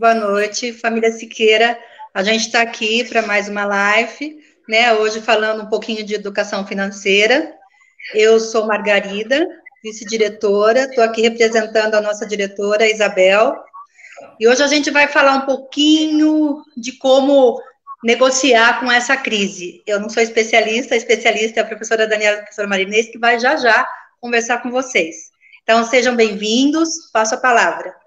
Boa noite, família Siqueira. A gente está aqui para mais uma live, né? Hoje falando um pouquinho de educação financeira. Eu sou Margarida, vice-diretora, estou aqui representando a nossa diretora, Isabel. E hoje a gente vai falar um pouquinho de como negociar com essa crise. Eu não sou especialista, a especialista é a professora Daniela, a professora Marinês, que vai já conversar com vocês. Então, sejam bem-vindos, passo a palavra.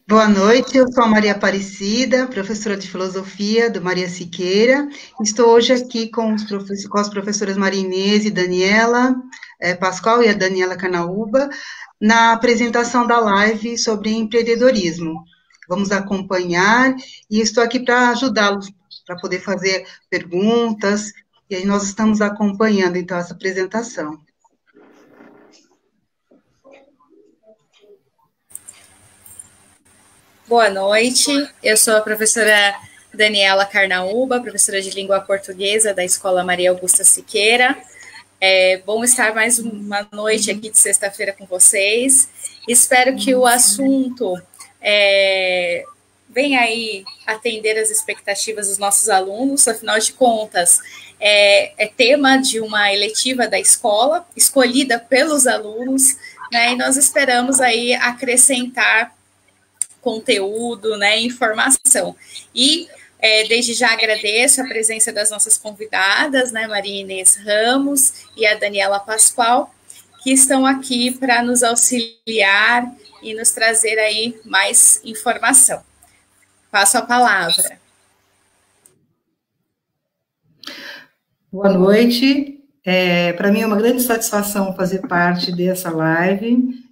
Boa noite, eu sou a Maria Aparecida, professora de filosofia do Maria Siqueira. Estou hoje aqui com as professoras Marinês e Daniela Pascoal e a Daniela Canaúba, na apresentação da live sobre empreendedorismo. Vamos acompanhar e estou aqui para ajudá-los, para poder fazer perguntas, e aí nós estamos acompanhando, então, essa apresentação. Boa noite, eu sou a professora Daniela Carnaúba, professora de língua portuguesa da Escola Maria Augusta Siqueira. É bom estar mais uma noite aqui de sexta-feira com vocês. Espero que o assunto venha aí atender as expectativas dos nossos alunos, afinal de contas, é tema de uma eletiva da escola, escolhida pelos alunos, né, e nós esperamos aí acrescentar conteúdo, né, informação. E desde já agradeço a presença das nossas convidadas, né, Maria Inês Ramos e a Daniela Pascoal, que estão aqui para nos auxiliar e nos trazer aí mais informação. Passo a palavra. Boa noite. Para mim é uma grande satisfação fazer parte dessa live.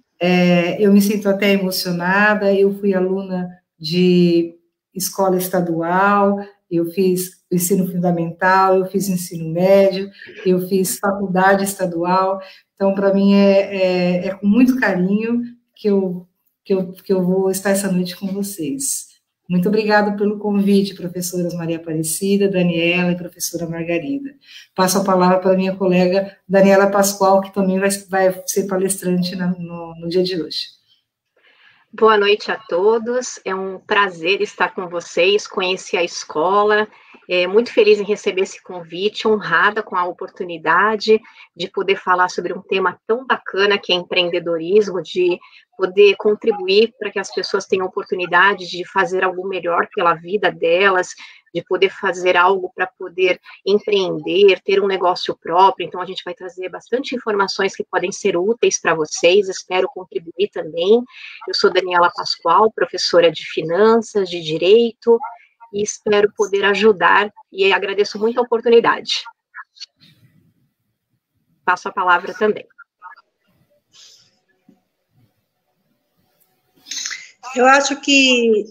Eu me sinto até emocionada, eu fui aluna de escola estadual, eu fiz ensino fundamental, eu fiz ensino médio, eu fiz faculdade estadual, então, para mim, é com muito carinho que eu vou estar essa noite com vocês. Muito obrigada pelo convite, professoras Maria Aparecida, Daniela e professora Margarida. Passo a palavra para a minha colega Daniela Pascoal, que também vai ser palestrante no dia de hoje. Boa noite a todos, é um prazer estar com vocês, conhecer a escola, muito feliz em receber esse convite, honrada com a oportunidade de poder falar sobre um tema tão bacana que é empreendedorismo, de poder contribuir para que as pessoas tenham oportunidade de fazer algo melhor pela vida delas, de poder fazer algo para poder empreender, ter um negócio próprio. Então, a gente vai trazer bastante informações que podem ser úteis para vocês, espero contribuir também. Eu sou Daniela Pascoal, professora de finanças, de direito, e espero poder ajudar, e agradeço muito a oportunidade. Passo a palavra também. Eu acho que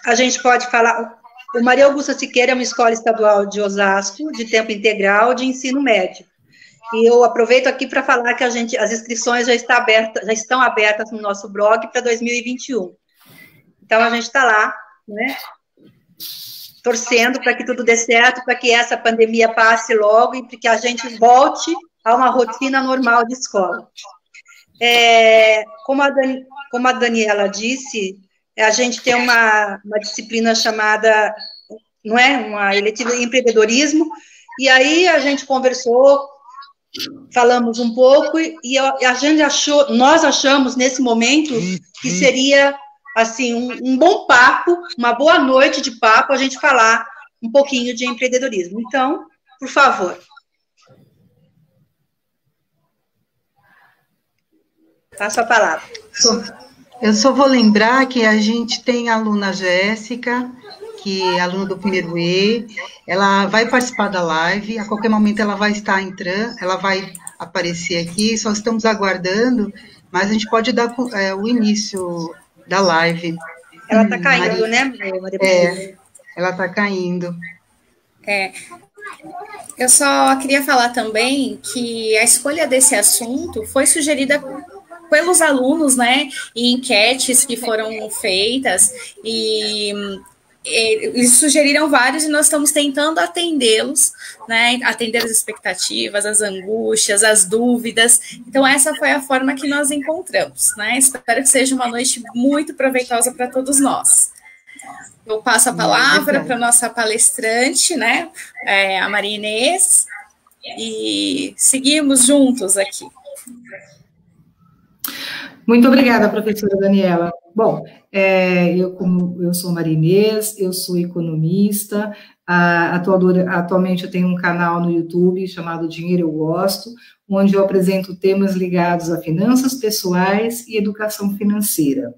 a gente pode falar... O Maria Augusta Siqueira é uma escola estadual de Osasco, de tempo integral, de ensino médio. E eu aproveito aqui para falar que as inscrições já estão abertas no nosso blog para 2021. Então, a gente está lá, né, torcendo para que tudo dê certo, para que essa pandemia passe logo e para que a gente volte a uma rotina normal de escola. Como a Daniela disse, a gente tem uma disciplina chamada, não é, uma eletiva de empreendedorismo, e aí a gente conversou, falamos um pouco, e a gente nós achamos nesse momento que seria, assim, um bom papo, uma boa noite de papo, a gente falar um pouquinho de empreendedorismo. Então, por favor. Passo a palavra. Eu só vou lembrar que a gente tem a aluna Jéssica, que é aluna do primeiro E, ela vai participar da live, a qualquer momento ela vai estar entrando, ela vai aparecer aqui, só estamos aguardando, mas a gente pode dar o início da live. Ela está caindo, né, Maria? Ela está caindo. Eu só queria falar também que a escolha desse assunto foi sugerida pelos alunos, né, em enquetes que foram feitas, e eles sugeriram vários e nós estamos tentando atendê-los, né? Atender as expectativas, as angústias, as dúvidas. Então, essa foi a forma que nós encontramos, né? Espero que seja uma noite muito proveitosa para todos nós. Eu passo a palavra para a nossa palestrante, né? A Maria Inês, e seguimos juntos aqui. Muito obrigada, professora Daniela. Bom, eu sou Maria Inês, eu sou economista, atualmente eu tenho um canal no YouTube chamado Dinheiro Eu Gosto, onde eu apresento temas ligados a finanças pessoais e educação financeira.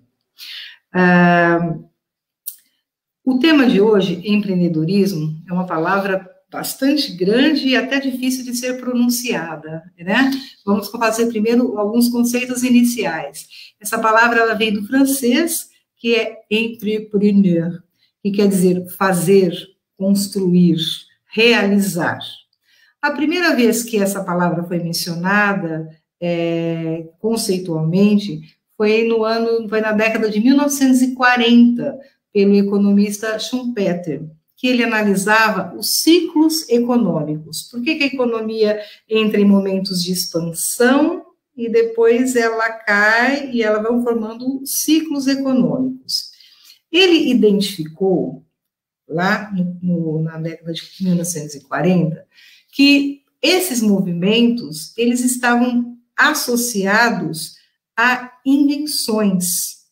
O tema de hoje, empreendedorismo, é uma palavra bastante grande e até difícil de ser pronunciada, né? Vamos fazer primeiro alguns conceitos iniciais. Essa palavra, ela vem do francês, que é entrepreneur, que quer dizer fazer, construir, realizar. A primeira vez que essa palavra foi mencionada, conceitualmente, foi na década de 1940, pelo economista Schumpeter, que ele analisava os ciclos econômicos. Por que a economia entra em momentos de expansão e depois ela cai e ela vai formando ciclos econômicos? Ele identificou, lá na década de 1940, que esses movimentos, eles estavam associados a invenções.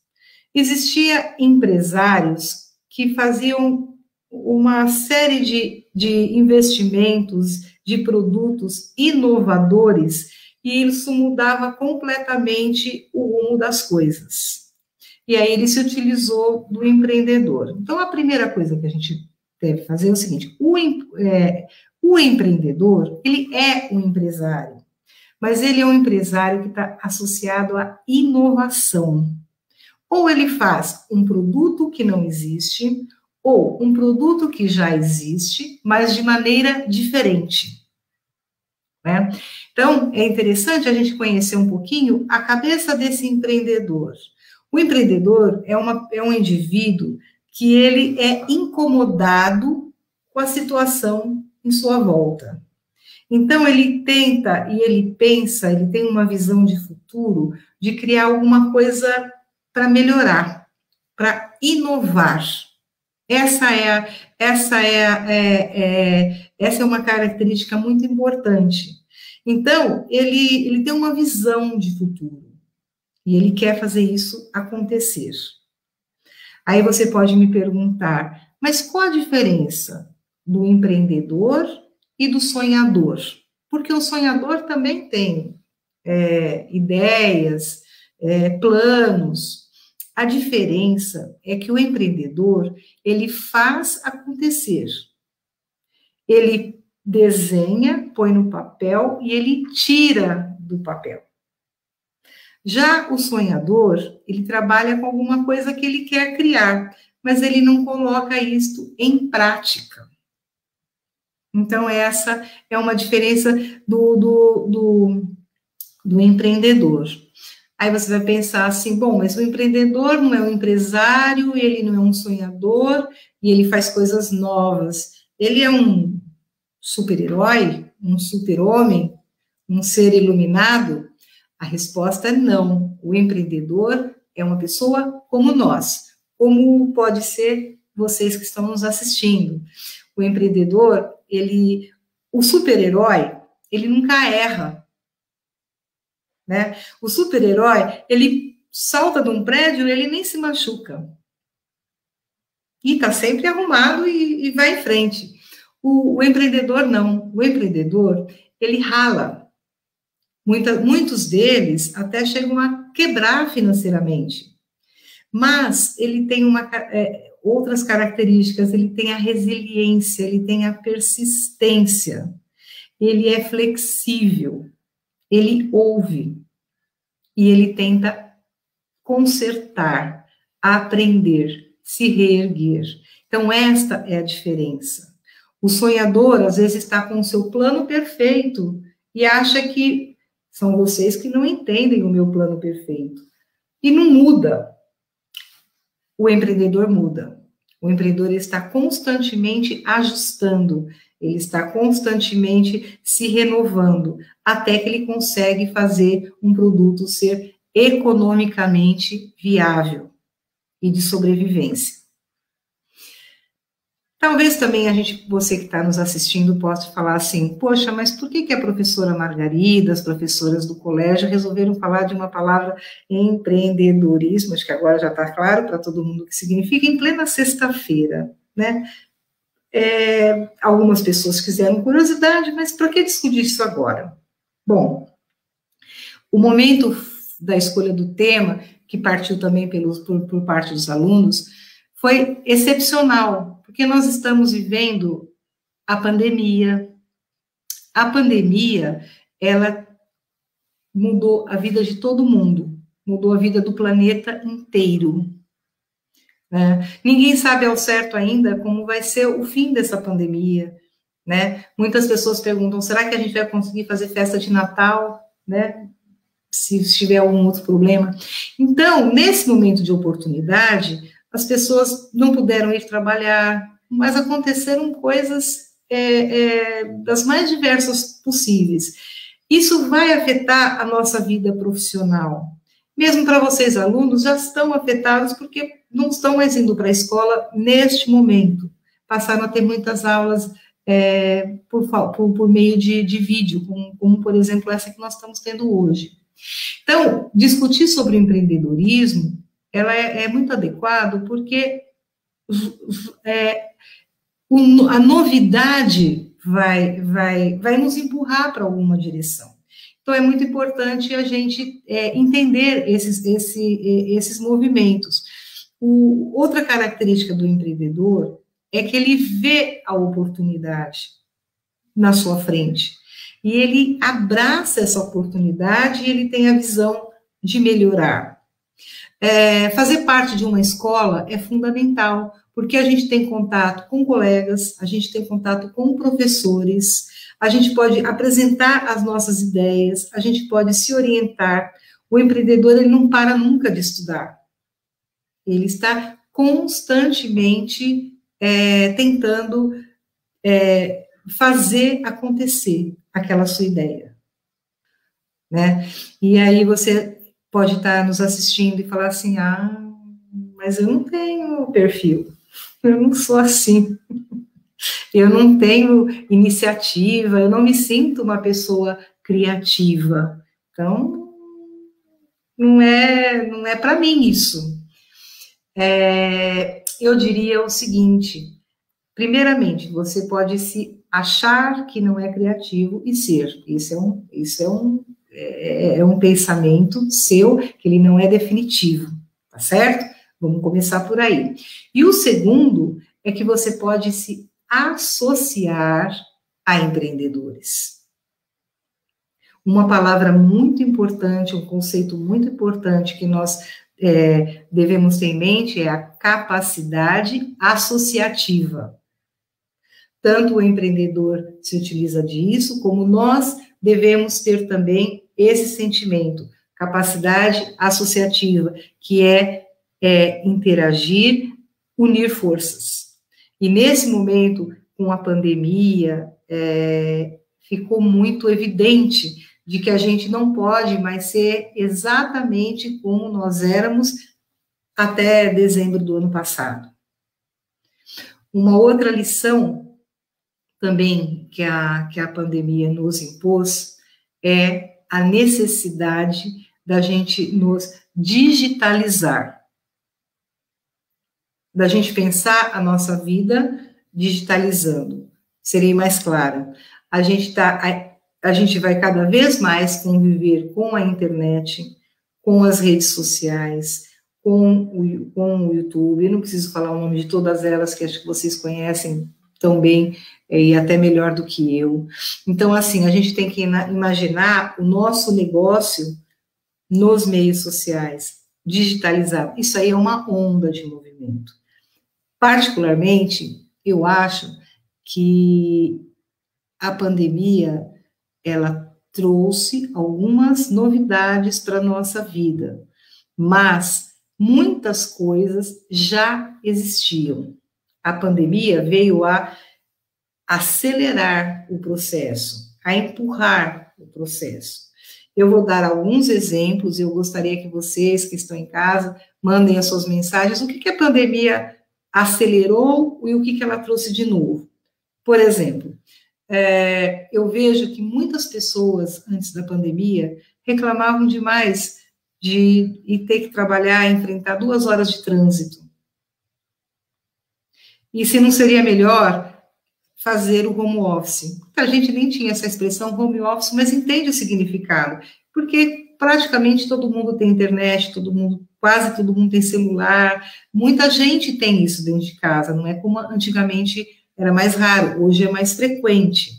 Existiam empresários que faziam uma série de investimentos, de produtos inovadores, e isso mudava completamente o rumo das coisas. E aí ele se utilizou do empreendedor. Então, a primeira coisa que a gente deve fazer é o seguinte: o empreendedor, ele é um empresário, mas ele é um empresário que está associado à inovação. Ou ele faz um produto que não existe, ou um produto que já existe, mas de maneira diferente, né? Então, é interessante a gente conhecer um pouquinho a cabeça desse empreendedor. O empreendedor é um indivíduo que ele é incomodado com a situação em sua volta. Então, ele tenta e ele pensa, ele tem uma visão de futuro, de criar alguma coisa para melhorar, para inovar. Essa é uma característica muito importante. Então, ele tem uma visão de futuro, e ele quer fazer isso acontecer. Aí você pode me perguntar, mas qual a diferença do empreendedor e do sonhador? Porque o sonhador também tem ideias, planos. A diferença é que o empreendedor, ele faz acontecer. Ele desenha, põe no papel e ele tira do papel. Já o sonhador, ele trabalha com alguma coisa que ele quer criar, mas ele não coloca isso em prática. Então, essa é uma diferença do empreendedor. Aí você vai pensar assim, bom, mas o empreendedor não é um empresário, ele não é um sonhador, e ele faz coisas novas. Ele é um super-herói, um super-homem, um ser iluminado? A resposta é não. O empreendedor é uma pessoa como nós, como pode ser vocês que estão nos assistindo. O empreendedor, o super-herói, ele nunca erra. Né? O super-herói, ele salta de um prédio e ele nem se machuca. E está sempre arrumado e vai em frente. O empreendedor não. O empreendedor, ele rala. Muitos deles até chegam a quebrar financeiramente. Mas ele tem outras características, ele tem a resiliência, ele tem a persistência, ele é flexível, ele ouve e ele tenta consertar, aprender, se reerguer. Então, esta é a diferença. O sonhador, às vezes, está com o seu plano perfeito e acha que são vocês que não entendem o meu plano perfeito. E não muda. O empreendedor muda. O empreendedor está constantemente ajustando, ele está constantemente se renovando, até que ele consegue fazer um produto ser economicamente viável e de sobrevivência. Talvez também você que está nos assistindo possa falar assim, poxa, mas por que a professora Margarida, as professoras do colégio resolveram falar de uma palavra empreendedorismo, acho que agora já está claro para todo mundo o que significa, em plena sexta-feira, né? Algumas pessoas fizeram curiosidade, mas para que discutir isso agora? Bom, o momento da escolha do tema, que partiu também por parte dos alunos, foi excepcional, porque nós estamos vivendo a pandemia. A pandemia, ela mudou a vida de todo mundo, mudou a vida do planeta inteiro. Né? Ninguém sabe ao certo ainda como vai ser o fim dessa pandemia, né? Muitas pessoas perguntam, será que a gente vai conseguir fazer festa de Natal, né? Se tiver algum outro problema. Então, nesse momento de oportunidade, as pessoas não puderam ir trabalhar, mas aconteceram coisas das mais diversas possíveis. Isso vai afetar a nossa vida profissional. Mesmo para vocês, alunos, já estão afetados porque não estão mais indo para a escola neste momento. Passaram a ter muitas aulas por meio de vídeo, como, por exemplo, essa que nós estamos tendo hoje. Então, discutir sobre o empreendedorismo, ela é muito adequado porque a novidade vai nos empurrar para alguma direção. Então, é muito importante a gente entender esses movimentos. Outra característica do empreendedor é que ele vê a oportunidade na sua frente. E ele abraça essa oportunidade e ele tem a visão de melhorar. Fazer parte de uma escola é fundamental, porque a gente tem contato com colegas, a gente tem contato com professores, a gente pode apresentar as nossas ideias, a gente pode se orientar. O empreendedor, ele não para nunca de estudar. Ele está constantemente tentando fazer acontecer aquela sua ideia, né? E aí você pode estar nos assistindo e falar assim, mas eu não tenho perfil, eu não sou assim, eu não tenho iniciativa, eu não me sinto uma pessoa criativa, então não é para mim isso. Eu diria o seguinte, primeiramente, você pode se achar que não é criativo e ser. Isso é um pensamento seu, que ele não é definitivo, tá certo? Vamos começar por aí. E o segundo é que você pode se associar a empreendedores. Uma palavra muito importante, um conceito muito importante que nós devemos ter em mente é a capacidade associativa. Tanto o empreendedor se utiliza disso, como nós devemos ter também esse sentimento, capacidade associativa, que é interagir, unir forças. E nesse momento, com a pandemia, ficou muito evidente de que a gente não pode mais ser exatamente como nós éramos até dezembro do ano passado. Uma outra lição também que a pandemia nos impôs é a necessidade da gente nos digitalizar, da gente pensar a nossa vida digitalizando. Serei mais clara. A gente vai cada vez mais conviver com a internet, com as redes sociais, com o YouTube. Eu não preciso falar o nome de todas elas, que acho que vocês conhecem tão bem e até melhor do que eu. Então, assim, a gente tem que imaginar o nosso negócio nos meios sociais, digitalizado. Isso aí é uma onda de movimento. Particularmente, eu acho que a pandemia, ela trouxe algumas novidades para a nossa vida, mas muitas coisas já existiam. a pandemia veio a acelerar o processo, a empurrar o processo. Eu vou dar alguns exemplos, eu gostaria que vocês que estão em casa mandem as suas mensagens, o que a pandemia acelerou e o que ela trouxe de novo. Por exemplo, eu vejo que muitas pessoas, antes da pandemia, reclamavam demais de ter que trabalhar, enfrentar 2 horas de trânsito. E se não seria melhor fazer o home office? A gente nem tinha essa expressão home office, mas entende o significado, porque praticamente todo mundo tem internet, quase todo mundo tem celular, muita gente tem isso dentro de casa, não é como antigamente era mais raro, hoje é mais frequente.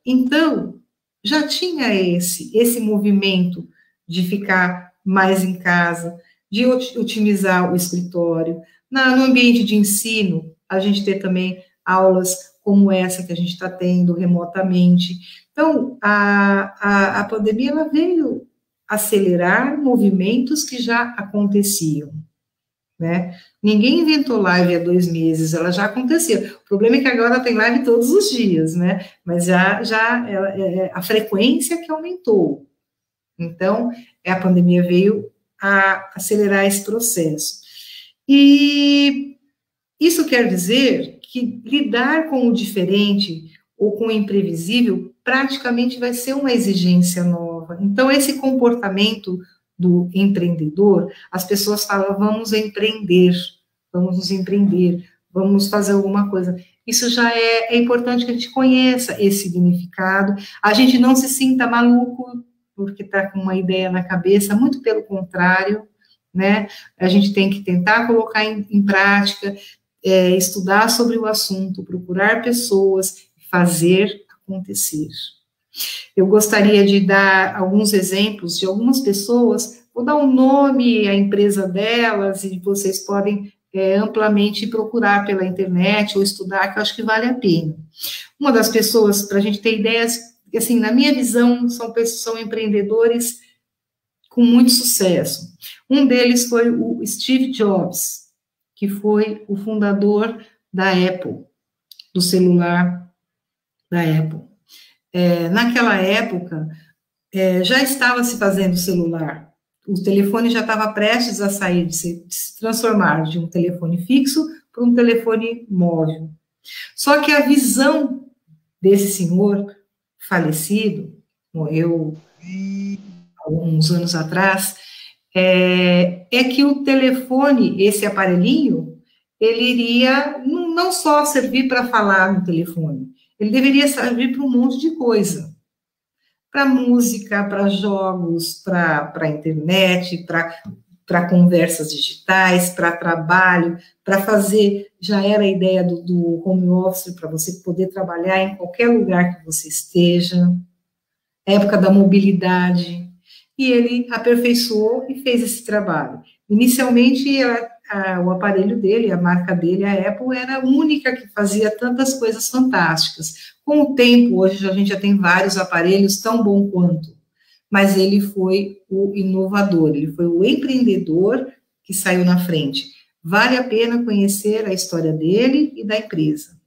Então, já tinha esse movimento de ficar mais em casa, de otimizar o escritório. No ambiente de ensino, a gente ter também aulas como essa que a gente está tendo remotamente. Então, a pandemia ela veio acelerar movimentos que já aconteciam, né? Ninguém inventou live há 2 meses, ela já acontecia. O problema é que agora tem live todos os dias, né? Mas a frequência que aumentou. Então, a pandemia veio a acelerar esse processo. E isso quer dizer que lidar com o diferente ou com o imprevisível praticamente vai ser uma exigência nova. Então, esse comportamento do empreendedor, as pessoas falam, vamos empreender, vamos nos empreender, vamos fazer alguma coisa. Isso já é importante que a gente conheça esse significado, a gente não se sinta maluco porque está com uma ideia na cabeça, muito pelo contrário, né? A gente tem que tentar colocar em prática, estudar sobre o assunto, procurar pessoas, fazer acontecer. Eu gostaria de dar alguns exemplos de algumas pessoas, vou dar um nome à empresa delas, e vocês podem amplamente procurar pela internet ou estudar, que eu acho que vale a pena. Uma das pessoas, para a gente ter ideias, assim, na minha visão, são empreendedores com muito sucesso. Um deles foi o Steve Jobs, que foi o fundador da Apple, do celular da Apple. Naquela época, já estava se fazendo celular. O telefone já estava prestes a sair, de se transformar de um telefone fixo para um telefone móvel. Só que a visão desse senhor falecido, morreu há uns anos atrás, é que o telefone, esse aparelhinho, ele iria não só servir para falar no telefone, ele deveria servir para um monte de coisa. Para música, para jogos, para internet, para conversas digitais, para trabalho, para fazer, já era a ideia do home office, para você poder trabalhar em qualquer lugar que você esteja, época da mobilidade, e ele aperfeiçoou e fez esse trabalho. Inicialmente, o aparelho dele, a marca dele, a Apple, era a única que fazia tantas coisas fantásticas. Com o tempo, hoje a gente já tem vários aparelhos tão bom quanto, mas ele foi o inovador, ele foi o empreendedor que saiu na frente. Vale a pena conhecer a história dele e da empresa,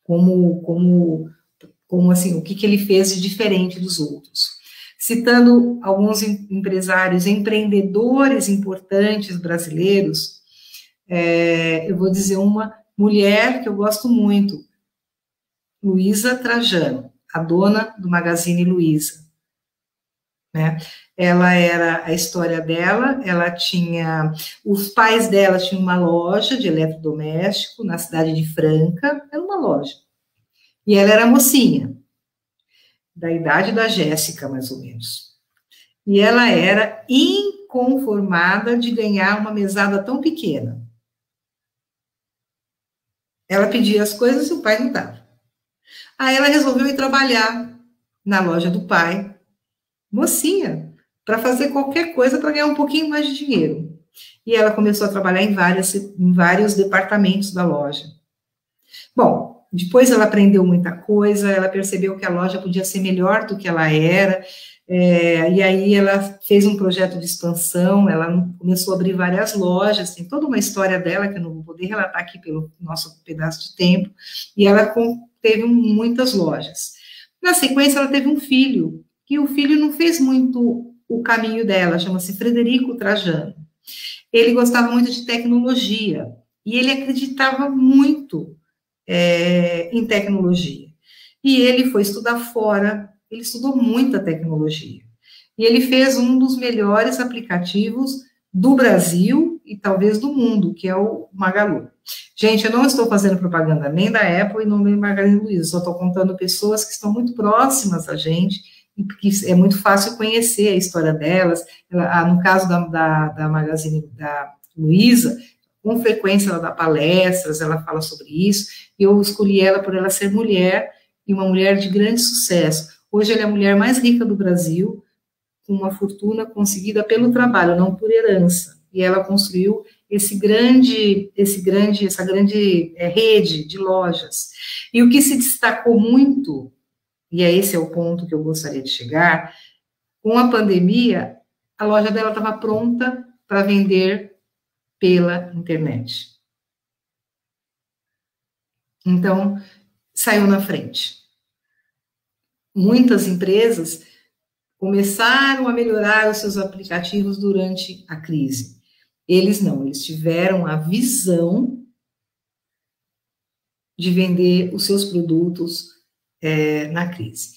como assim, o que ele fez de diferente dos outros. Citando alguns empresários, empreendedores importantes brasileiros, eu vou dizer uma mulher que eu gosto muito, Luísa Trajano, a dona do Magazine Luiza, né? Ela era, a história dela, os pais dela tinham uma loja de eletrodoméstico na cidade de Franca, era uma loja, e ela era mocinha, da idade da Jéssica, mais ou menos, e ela era inconformada de ganhar uma mesada tão pequena. Ela pedia as coisas e o pai não dava. Aí ela resolveu ir trabalhar na loja do pai, mocinha, para fazer qualquer coisa para ganhar um pouquinho mais de dinheiro. E ela começou a trabalhar em vários departamentos da loja. Bom, depois ela aprendeu muita coisa, ela percebeu que a loja podia ser melhor do que ela era, E aí ela fez um projeto de expansão, ela começou a abrir várias lojas, tem toda uma história dela que eu não vou poder relatar aqui pelo nosso pedaço de tempo, e ela teve muitas lojas. Na sequência, ela teve um filho, e o filho não fez muito o caminho dela, chama-se Frederico Trajano. Ele gostava muito de tecnologia, e ele acreditava muito em tecnologia. E ele foi estudar fora, ele estudou muita tecnologia. E ele fez um dos melhores aplicativos do Brasil e talvez do mundo, que é o Magalu. Gente, eu não estou fazendo propaganda nem da Apple e não nem Magazine Luiza, só estou contando pessoas que estão muito próximas a gente, e que é muito fácil conhecer a história delas. No caso da Magazine da Luiza, com frequência ela dá palestras, ela fala sobre isso, e eu escolhi ela por ela ser mulher, e uma mulher de grande sucesso. Hoje ela é a mulher mais rica do Brasil, com uma fortuna conseguida pelo trabalho, não por herança. E ela construiu essa grande rede de lojas. E o que se destacou muito, e esse é o ponto que eu gostaria de chegar, com a pandemia, a loja dela estava pronta para vender pela internet. Então, saiu na frente. Muitas empresas começaram a melhorar os seus aplicativos durante a crise. Eles não, eles tiveram a visão de vender os seus produtos na crise.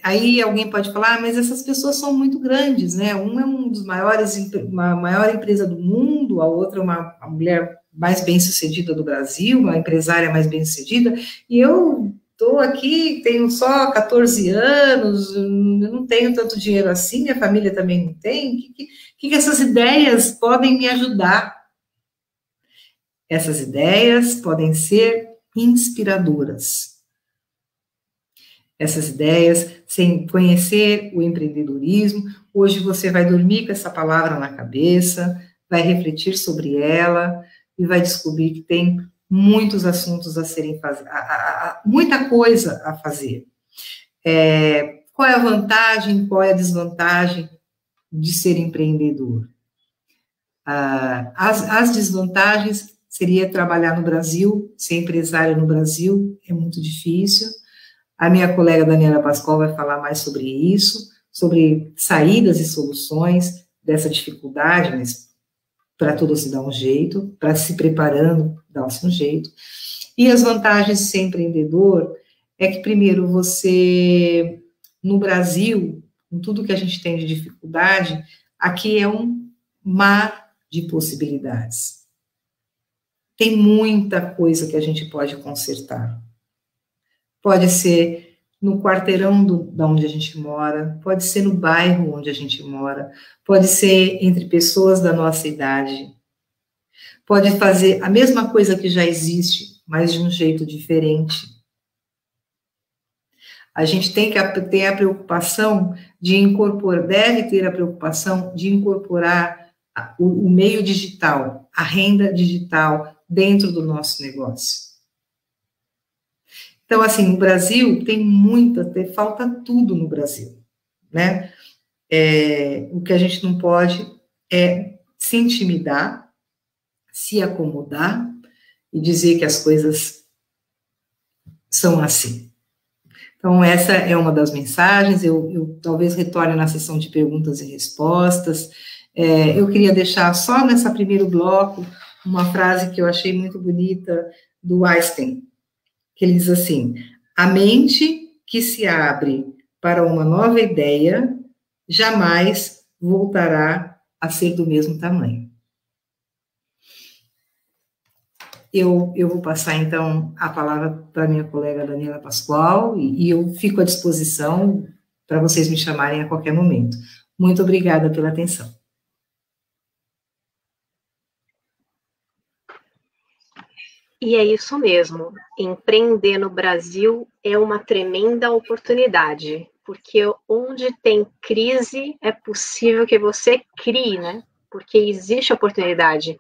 Aí alguém pode falar, mas essas pessoas são muito grandes, né? Um é um dos uma maior empresa do mundo, a outra é uma mulher mais bem-sucedida do Brasil, uma empresária mais bem-sucedida, e eu estou aqui, tenho só 14 anos, não tenho tanto dinheiro assim, minha família também não tem, que essas ideias podem me ajudar? Essas ideias podem ser inspiradoras. Essas ideias, sem conhecer o empreendedorismo, hoje você vai dormir com essa palavra na cabeça, vai refletir sobre ela e vai descobrir que tem muitos assuntos a serem muita coisa a fazer. Qual é a vantagem, qual é a desvantagem de ser empreendedor? As desvantagens seria trabalhar no Brasil, ser empresário no Brasil é muito difícil. A minha colega Daniela Pascoal vai falar mais sobre isso, sobre saídas e soluções dessa dificuldade, mas para tudo se dá um jeito, para se preparando, dá-se um jeito. E as vantagens de ser empreendedor é que, primeiro, você, no Brasil, com tudo que a gente tem de dificuldade, aqui é um mar de possibilidades. Tem muita coisa que a gente pode consertar. Pode ser no quarteirão da onde a gente mora, pode ser no bairro onde a gente mora, pode ser entre pessoas da nossa idade, pode fazer a mesma coisa que já existe, mas de um jeito diferente. A gente tem que ter a preocupação de incorporar, deve ter a preocupação de incorporar o meio digital, a renda digital dentro do nosso negócio. Então, assim, no Brasil tem falta tudo no Brasil, né? O que a gente não pode é se intimidar, se acomodar e dizer que as coisas são assim. Então, essa é uma das mensagens, eu talvez retorne na sessão de perguntas e respostas. Eu queria deixar só nesse primeiro bloco uma frase que eu achei muito bonita do Einstein, que ele diz assim: a mente que se abre para uma nova ideia jamais voltará a ser do mesmo tamanho. Eu vou passar, então, a palavra para a minha colega Daniela Pascoal, e eu fico à disposição para vocês me chamarem a qualquer momento. Muito obrigada pela atenção. E é isso mesmo, empreender no Brasil é uma tremenda oportunidade, porque onde tem crise é possível que você crie, né? Porque existe oportunidade.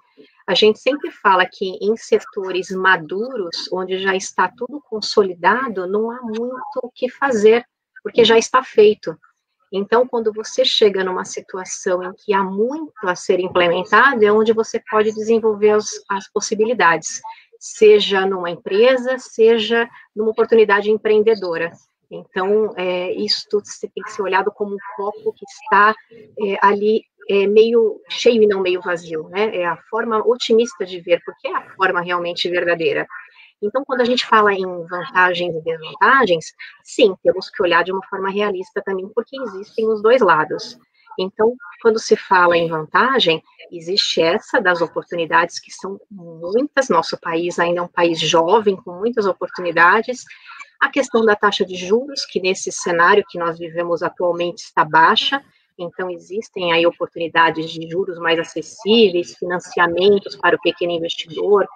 A gente sempre fala que em setores maduros, onde já está tudo consolidado, não há muito o que fazer, porque já está feito. Então, quando você chega numa situação em que há muito a ser implementado, é onde você pode desenvolver as possibilidades, seja numa empresa, seja numa oportunidade empreendedora. Então, isto tem que ser olhado como um copo que está ali meio cheio e não meio vazio, né? É a forma otimista de ver, porque é a forma realmente verdadeira. Então, quando a gente fala em vantagens e desvantagens, sim, temos que olhar de uma forma realista também, porque existem os dois lados. Então, quando se fala em vantagem, existe essa das oportunidades, que são muitas, nosso país ainda é um país jovem, com muitas oportunidades, a questão da taxa de juros, que nesse cenário que nós vivemos atualmente está baixa, então existem aí oportunidades de juros mais acessíveis, financiamentos para o pequeno investidor,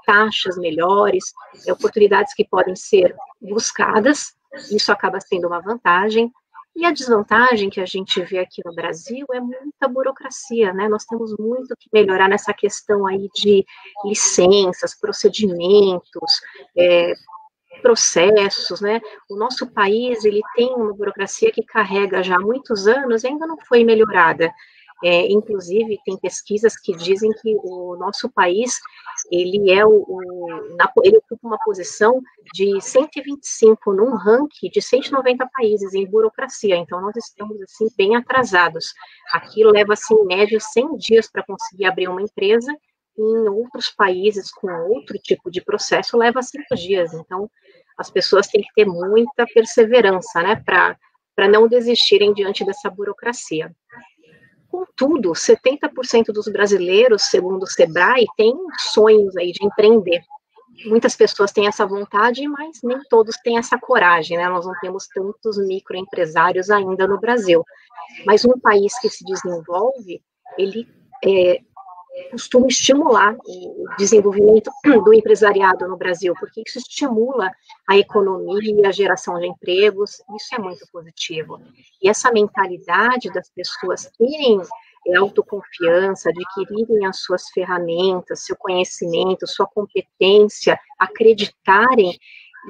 taxas melhores, oportunidades que podem ser buscadas, isso acaba sendo uma vantagem. E a desvantagem que a gente vê aqui no Brasil é muita burocracia, né? Nós temos muito que melhorar nessa questão aí de licenças, procedimentos, processos, né? O nosso país, ele tem uma burocracia que carrega já há muitos anos e ainda não foi melhorada. Inclusive, tem pesquisas que dizem que o nosso país, ele ocupa uma posição de 125 num ranking de 190 países em burocracia, então nós estamos, assim, bem atrasados. Aqui leva-se, em média, 100 dias para conseguir abrir uma empresa, em outros países com outro tipo de processo leva 5 dias, então as pessoas têm que ter muita perseverança, né, para não desistirem diante dessa burocracia. Contudo, 70% dos brasileiros, segundo o Sebrae, têm sonhos aí de empreender. Muitas pessoas têm essa vontade, mas nem todos têm essa coragem, né? Nós não temos tantos microempresários ainda no Brasil. Mas um país que se desenvolve, ele costuma estimular o desenvolvimento do empresariado no Brasil, porque isso estimula a economia, a geração de empregos, isso é muito positivo. E essa mentalidade das pessoas terem autoconfiança, adquirirem as suas ferramentas, seu conhecimento, sua competência, acreditarem,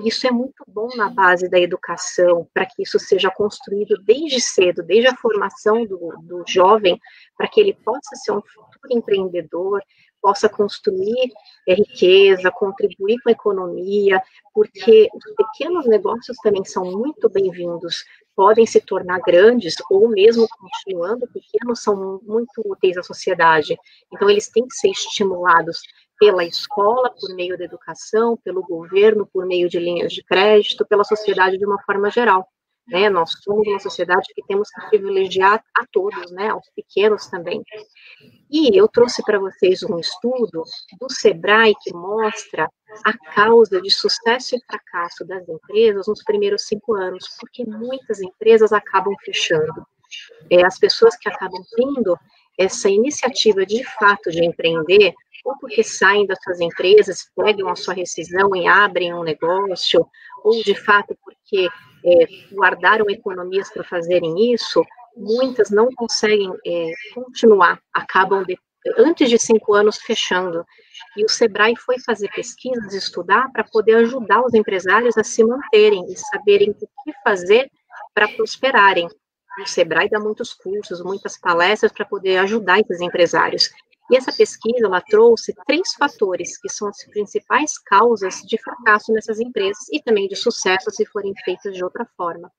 isso é muito bom na base da educação, para que isso seja construído desde cedo, desde a formação do jovem, para que ele possa ser um futuro empreendedor, possa construir riqueza, contribuir com a economia, porque os pequenos negócios também são muito bem-vindos, podem se tornar grandes, ou mesmo continuando pequenos, são muito úteis à sociedade. Então, eles têm que ser estimulados pela escola, por meio da educação, pelo governo, por meio de linhas de crédito, pela sociedade de uma forma geral. Né? Nós somos uma sociedade que temos que privilegiar a todos, né? Aos pequenos também. E eu trouxe para vocês um estudo do Sebrae que mostra a causa de sucesso e fracasso das empresas nos primeiros 5 anos, porque muitas empresas acabam fechando. As pessoas que acabam tendo essa iniciativa de fato de empreender, ou porque saem das suas empresas, pegam a sua rescisão e abrem um negócio, ou de fato porque guardaram economias para fazerem isso, muitas não conseguem continuar, acabam antes de 5 anos fechando. E o Sebrae foi fazer pesquisas, estudar, para poder ajudar os empresários a se manterem e saberem o que fazer para prosperarem. O Sebrae dá muitos cursos, muitas palestras para poder ajudar esses empresários. E essa pesquisa, ela trouxe 3 fatores que são as principais causas de fracasso nessas empresas e também de sucesso se forem feitas de outra forma.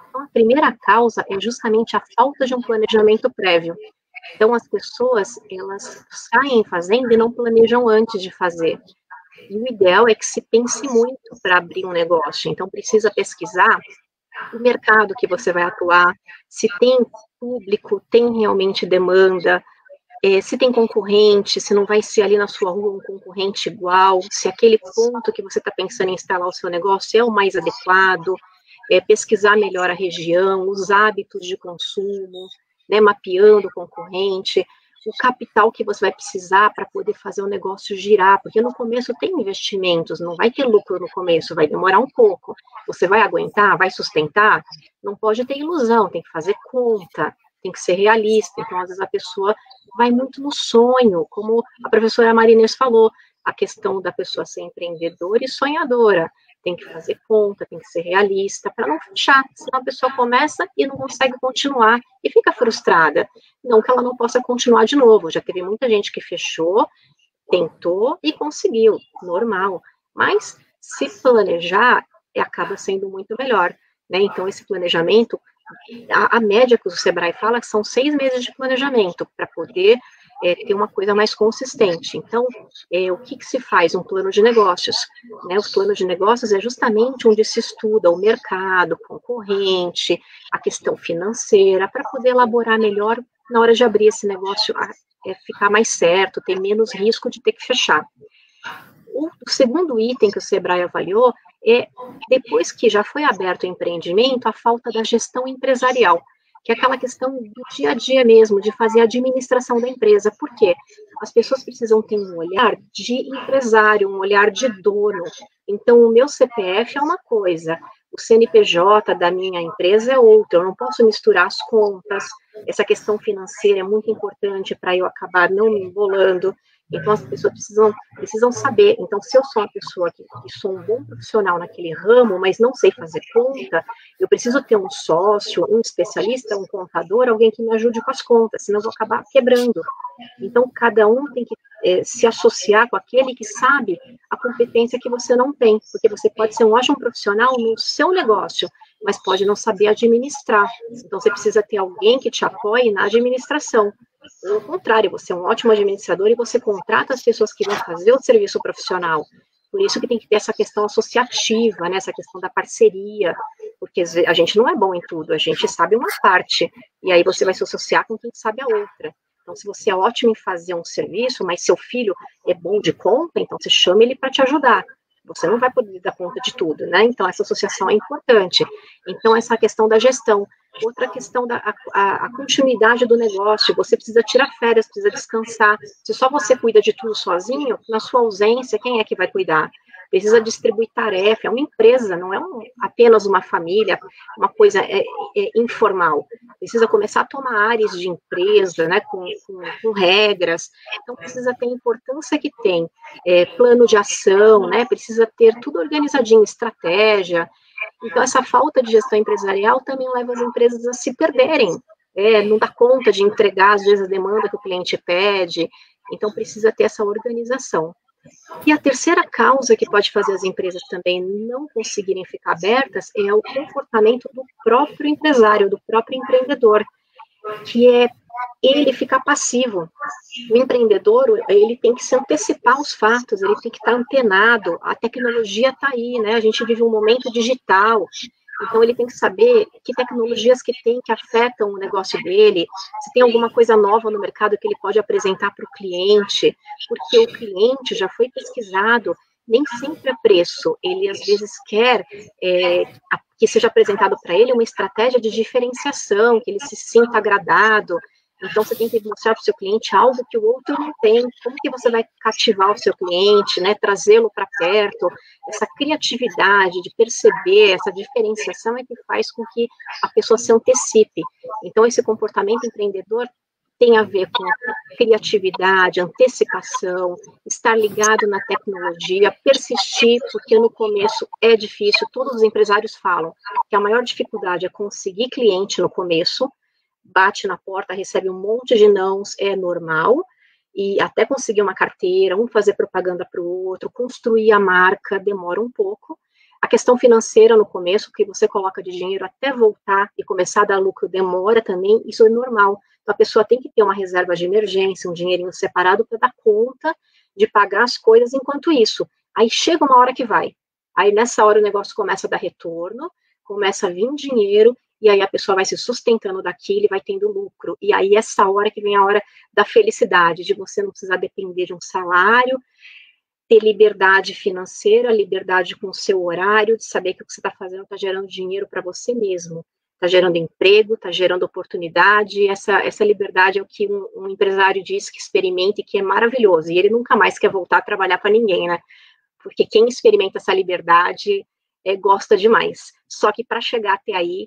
Então, a primeira causa é justamente a falta de um planejamento prévio. Então, as pessoas, elas saem fazendo e não planejam antes de fazer. E o ideal é que se pense muito para abrir um negócio. Então, precisa pesquisar o mercado que você vai atuar, se tem público, tem realmente demanda, se tem concorrente, se não vai ser ali na sua rua um concorrente igual, se aquele ponto que você está pensando em instalar o seu negócio é o mais adequado, pesquisar melhor a região, os hábitos de consumo, né, mapeando o concorrente, o capital que você vai precisar para poder fazer o negócio girar, porque no começo tem investimentos, não vai ter lucro no começo, vai demorar um pouco. Você vai aguentar, vai sustentar? Não pode ter ilusão, tem que fazer conta, tem que ser realista. Então, às vezes, a pessoa vai muito no sonho, como a professora Maria Inês falou, a questão da pessoa ser empreendedora e sonhadora. tem que fazer conta, tem que ser realista, para não fechar, senão a pessoa começa e não consegue continuar, e fica frustrada. Não que ela não possa continuar de novo, já teve muita gente que fechou, tentou e conseguiu, normal, mas se planejar, acaba sendo muito melhor, né? Então, esse planejamento, a média que o Sebrae fala são 6 meses de planejamento para poder ter uma coisa mais consistente. Então, o que se faz? Um plano de negócios, né? O plano de negócios é justamente onde se estuda o mercado, concorrente, a questão financeira, para poder elaborar melhor na hora de abrir esse negócio, ficar mais certo, ter menos risco de ter que fechar. O segundo item que o Sebrae avaliou é, depois que já foi aberto o empreendimento, a falta da gestão empresarial, que é aquela questão do dia a dia mesmo, de fazer a administração da empresa. Por quê? As pessoas precisam ter um olhar de empresário, um olhar de dono. Então, o meu CPF é uma coisa, o CNPJ da minha empresa é outra, eu não posso misturar as contas, essa questão financeira é muito importante para eu acabar não me embolando. Então, as pessoas precisam saber. Então, se eu sou uma pessoa que sou um bom profissional naquele ramo, mas não sei fazer conta, eu preciso ter um sócio, um especialista, um contador, alguém que me ajude com as contas, senão eu vou acabar quebrando. Então, cada um tem que se associar com aquele que sabe a competência que você não tem, porque você pode ser um ótimo profissional no seu negócio, mas pode não saber administrar. Então, você precisa ter alguém que te apoie na administração. Ou ao contrário, você é um ótimo administrador e você contrata as pessoas que vão fazer o serviço profissional. Por isso que tem que ter essa questão associativa, né, essa questão da parceria, porque a gente não é bom em tudo, a gente sabe uma parte, e aí você vai se associar com quem sabe a outra. Então, se você é ótimo em fazer um serviço, mas seu filho é bom de conta, então você chama ele para te ajudar. Você não vai poder dar conta de tudo, né? Então, essa associação é importante. Então, essa questão da gestão. Outra questão a continuidade do negócio. Você precisa tirar férias, precisa descansar. Se só você cuida de tudo sozinho, na sua ausência, quem é que vai cuidar? Precisa distribuir tarefa. É uma empresa, não é apenas uma família, uma coisa informal. Precisa começar a tomar áreas de empresa, né, com regras. Então, precisa ter a importância que tem. Plano de ação, né, precisa ter tudo organizadinho, estratégia. Então, essa falta de gestão empresarial também leva as empresas a se perderem. Não dá conta de entregar, às vezes, a demanda que o cliente pede. Então, precisa ter essa organização. E a terceira causa que pode fazer as empresas também não conseguirem ficar abertas é o comportamento do próprio empresário, do próprio empreendedor, que é ele ficar passivo. O empreendedor, ele tem que se antecipar aos fatos, ele tem que estar antenado, a tecnologia está aí, né? A gente vive um momento digital, então ele tem que saber que tecnologias que tem que afetam o negócio dele, se tem alguma coisa nova no mercado que ele pode apresentar para o cliente, porque o cliente já foi pesquisado, nem sempre é preço, ele às vezes quer que seja apresentado para ele uma estratégia de diferenciação, que ele se sinta agradado. Então, você tem que mostrar para o seu cliente algo que o outro não tem. Como que você vai cativar o seu cliente, né? Trazê-lo para perto? Essa criatividade de perceber essa diferenciação é que faz com que a pessoa se antecipe. Então, esse comportamento empreendedor tem a ver com criatividade, antecipação, estar ligado na tecnologia, persistir, porque no começo é difícil. Todos os empresários falam que a maior dificuldade é conseguir cliente no começo, bate na porta, recebe um monte de nãos, é normal, e até conseguir uma carteira, fazer propaganda para o outro, construir a marca, demora um pouco. A questão financeira no começo, que você coloca de dinheiro até voltar e começar a dar lucro, demora também, isso é normal. Então, a pessoa tem que ter uma reserva de emergência, um dinheirinho separado para dar conta de pagar as coisas enquanto isso. Aí chega uma hora que vai. Aí, nessa hora, o negócio começa a dar retorno, começa a vir dinheiro, e aí a pessoa vai se sustentando daquilo e vai tendo lucro. E aí essa hora que vem a hora da felicidade, de você não precisar depender de um salário, ter liberdade financeira, liberdade com o seu horário, de saber que o que você está fazendo está gerando dinheiro para você mesmo, está gerando emprego, está gerando oportunidade. Essa liberdade é o que um empresário diz que experimenta e que é maravilhoso. E ele nunca mais quer voltar a trabalhar para ninguém, né? Porque quem experimenta essa liberdade gosta demais. Só que para chegar até aí,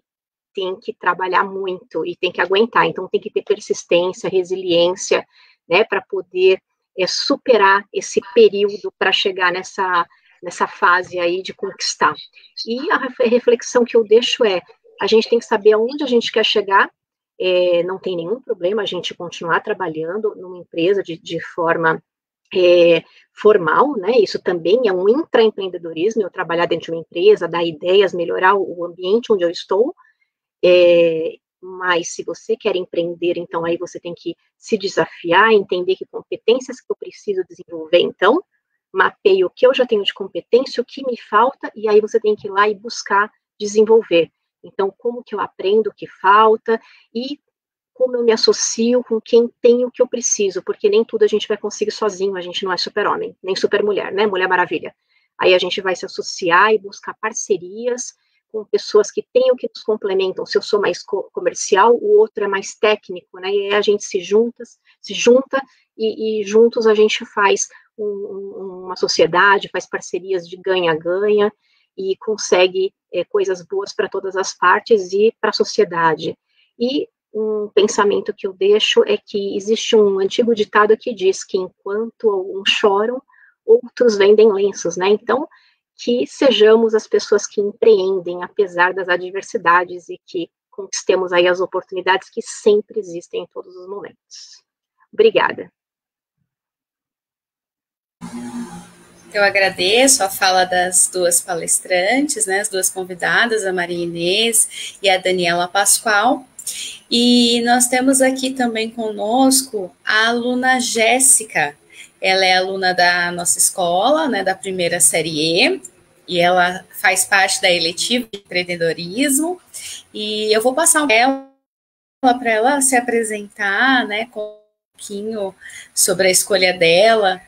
tem que trabalhar muito e tem que aguentar. Então, tem que ter persistência, resiliência, né, para poder superar esse período para chegar nessa fase aí de conquistar. E a reflexão que eu deixo é, a gente tem que saber aonde a gente quer chegar, não tem nenhum problema a gente continuar trabalhando numa empresa de forma formal, né? Isso também é um intraempreendedorismo, eu trabalhar dentro de uma empresa, dar ideias, melhorar o ambiente onde eu estou, mas se você quer empreender, então aí você tem que se desafiar, entender que competências que eu preciso desenvolver, então, mapeio o que eu já tenho de competência, o que me falta, e aí você tem que ir lá e buscar desenvolver. Então, como que eu aprendo o que falta, e como eu me associo com quem tem o que eu preciso, porque nem tudo a gente vai conseguir sozinho, a gente não é super-homem, nem super-mulher, né, Mulher Maravilha. Aí a gente vai se associar e buscar parcerias com pessoas que têm o que nos complementam. Se eu sou mais comercial, o outro é mais técnico, né, e aí a gente se junta e juntos a gente faz uma sociedade, faz parcerias de ganha-ganha e consegue coisas boas para todas as partes e para a sociedade. E um pensamento que eu deixo é que existe um antigo ditado que diz que enquanto uns choram, outros vendem lenços, né? Então, que sejamos as pessoas que empreendem, apesar das adversidades, e que conquistemos aí as oportunidades que sempre existem em todos os momentos. Obrigada. Eu agradeço a fala das duas palestrantes, né, as duas convidadas, a Maria Inês e a Daniela Pascoal. E nós temos aqui também conosco a aluna Jéssica. Ela é aluna da nossa escola, né, da primeira série E, e ela faz parte da eletiva de empreendedorismo. E eu vou passar para ela se apresentar, né, com um pouquinho sobre a escolha dela,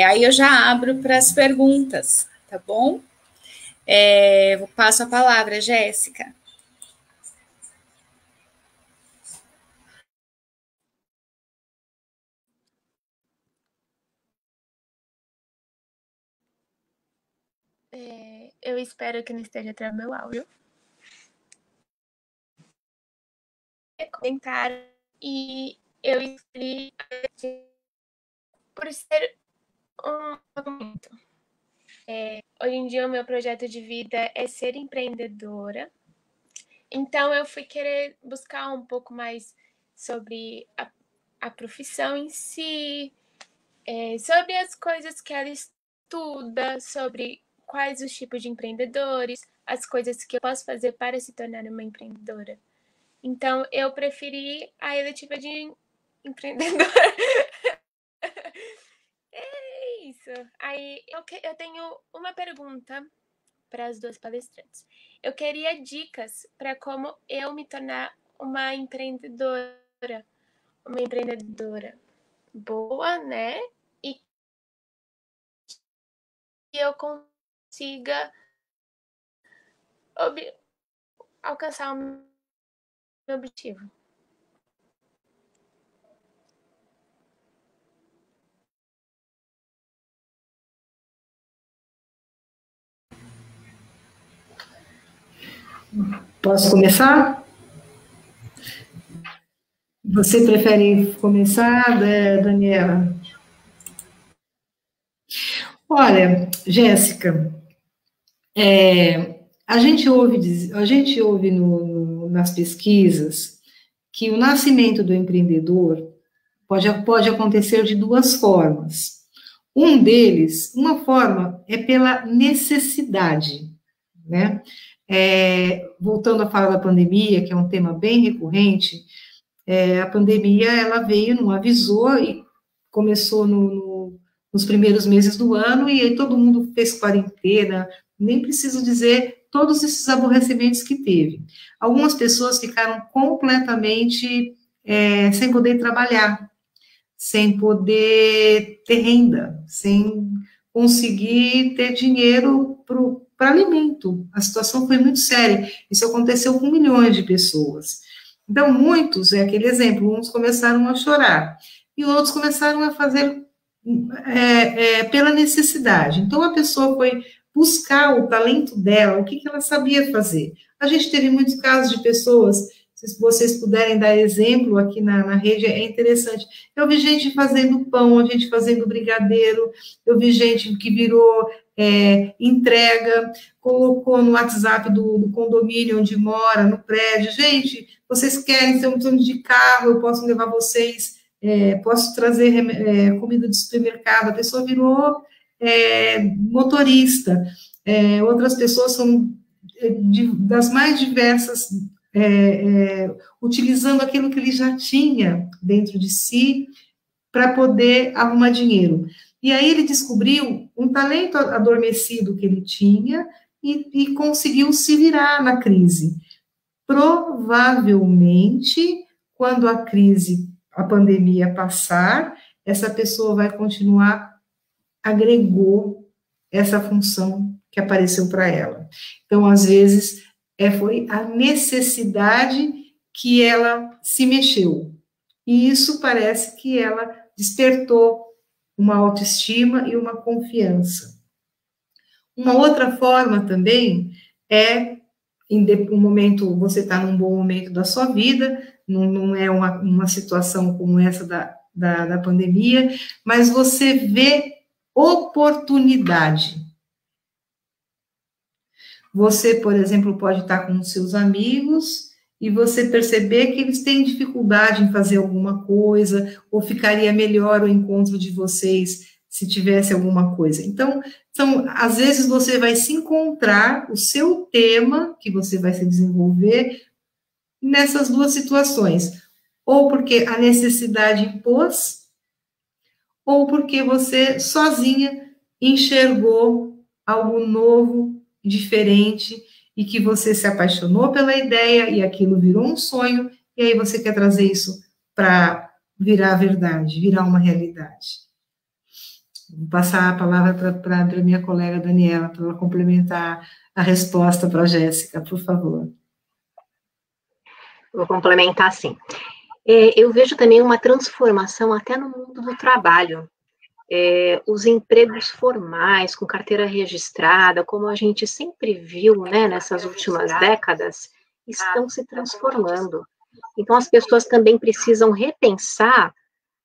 aí eu já abro para as perguntas, tá bom? Passo a palavra, Jéssica. Eu espero que não esteja atrás do meu áudio. Comentário, e eu escolhi por ser um momento. Hoje em dia o meu projeto de vida é ser empreendedora. Então eu fui querer buscar um pouco mais sobre a profissão em si, sobre as coisas que ela estuda, sobre quais os tipos de empreendedores, as coisas que eu posso fazer para se tornar uma empreendedora. Então, eu preferi a eletiva de empreendedora. É isso. Aí, eu tenho uma pergunta para as duas palestrantes. Eu queria dicas para como eu me tornar uma empreendedora boa, né? E que eu consiga alcançar o meu objetivo. Posso começar? Você prefere começar, Daniela? Olha, Jéssica, a gente ouve nas pesquisas que o nascimento do empreendedor pode acontecer de duas formas. Uma forma é pela necessidade, né? Voltando à fala da pandemia, que é um tema bem recorrente, a pandemia, ela veio, não avisou, e começou nos primeiros meses do ano, e aí todo mundo fez quarentena, nem preciso dizer todos esses aborrecimentos que teve. Algumas pessoas ficaram completamente sem poder trabalhar, sem poder ter renda, sem conseguir ter dinheiro para alimento. A situação foi muito séria. Isso aconteceu com milhões de pessoas. Então, muitos, é aquele exemplo, uns começaram a chorar, e outros começaram a fazer pela necessidade. Então, a pessoa foi buscar o talento dela, o que ela sabia fazer. A gente teve muitos casos de pessoas se vocês puderem dar exemplo aqui na rede, é interessante. Eu vi gente fazendo pão, gente fazendo brigadeiro, eu vi gente que virou entrega, colocou no WhatsApp do condomínio onde mora, no prédio. Gente, vocês querem ter um turno de carro, eu posso levar vocês, posso trazer comida de supermercado. A pessoa virou motorista. Outras pessoas são das mais diversas, utilizando aquilo que ele já tinha dentro de si para poder arrumar dinheiro. E aí ele descobriu um talento adormecido que ele tinha e conseguiu se virar na crise. Provavelmente, quando a pandemia passar, essa pessoa vai continuar, agregou essa função que apareceu para ela. Então, às vezes, foi a necessidade que ela se mexeu. E isso parece que ela despertou uma autoestima e uma confiança. Uma outra forma também um momento, você está num bom momento da sua vida, não é uma situação como essa da pandemia, mas você vê oportunidade. Você, por exemplo, pode estar com os seus amigos e você perceber que eles têm dificuldade em fazer alguma coisa, ou ficaria melhor o encontro de vocês se tivesse alguma coisa. Então, às vezes você vai se encontrar, o seu tema que você vai se desenvolver nessas duas situações, ou porque a necessidade impôs, ou porque você sozinha enxergou algo novo, diferente, e que você se apaixonou pela ideia, e aquilo virou um sonho, e aí você quer trazer isso para virar verdade, virar uma realidade. Vou passar a palavra para a minha colega Daniela, para ela complementar a resposta para a Jéssica, por favor. Vou complementar, sim. Eu vejo também uma transformação até no mundo do trabalho. Os empregos formais, com carteira registrada, como a gente sempre viu, né, nessas últimas décadas, estão se transformando. Então, as pessoas também precisam repensar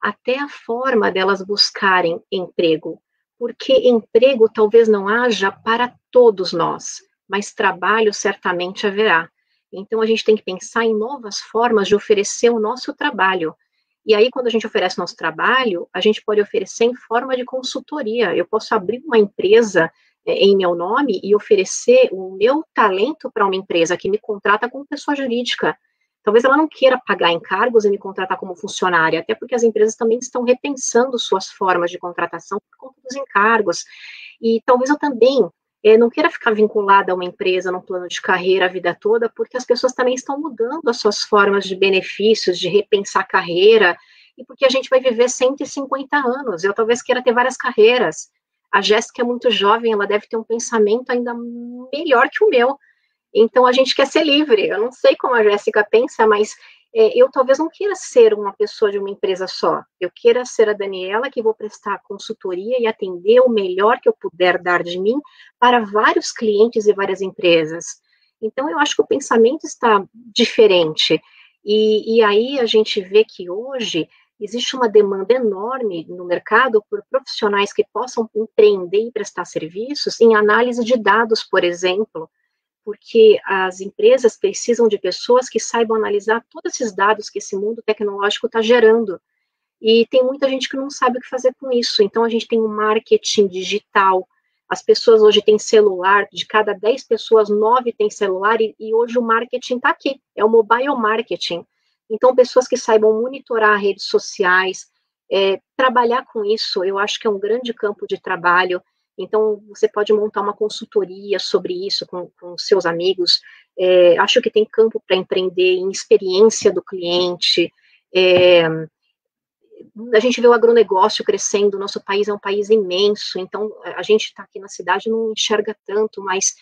até a forma delas buscarem emprego, porque emprego talvez não haja para todos nós, mas trabalho certamente haverá. Então, a gente tem que pensar em novas formas de oferecer o nosso trabalho. E aí, quando a gente oferece nosso trabalho, a gente pode oferecer em forma de consultoria. Eu posso abrir uma empresa em meu nome e oferecer o meu talento para uma empresa que me contrata como pessoa jurídica. Talvez ela não queira pagar encargos e me contratar como funcionária, até porque as empresas também estão repensando suas formas de contratação por conta dos encargos. E talvez eu também não queira ficar vinculada a uma empresa num plano de carreira a vida toda, porque as pessoas também estão mudando as suas formas de benefícios, de repensar a carreira, e porque a gente vai viver 150 anos, eu talvez queira ter várias carreiras. A Jéssica é muito jovem, ela deve ter um pensamento ainda melhor que o meu, então a gente quer ser livre. Eu não sei como a Jéssica pensa, mas eu talvez não queira ser uma pessoa de uma empresa só, eu queira ser a Daniela que vou prestar consultoria e atender o melhor que eu puder dar de mim para vários clientes e várias empresas. Então, eu acho que o pensamento está diferente, e aí a gente vê que hoje existe uma demanda enorme no mercado por profissionais que possam empreender e prestar serviços em análise de dados, por exemplo, porque as empresas precisam de pessoas que saibam analisar todos esses dados que esse mundo tecnológico está gerando. E tem muita gente que não sabe o que fazer com isso. Então, a gente tem um marketing digital. As pessoas hoje têm celular, de cada 10 pessoas, 9 têm celular, e hoje o marketing está aqui, é o mobile marketing. Então, pessoas que saibam monitorar redes sociais, trabalhar com isso, eu acho que é um grande campo de trabalho. Então, você pode montar uma consultoria sobre isso com seus amigos. Acho que tem campo para empreender em experiência do cliente. A gente vê o agronegócio crescendo, o nosso país é um país imenso, então a gente está aqui na cidade não enxerga tanto, mas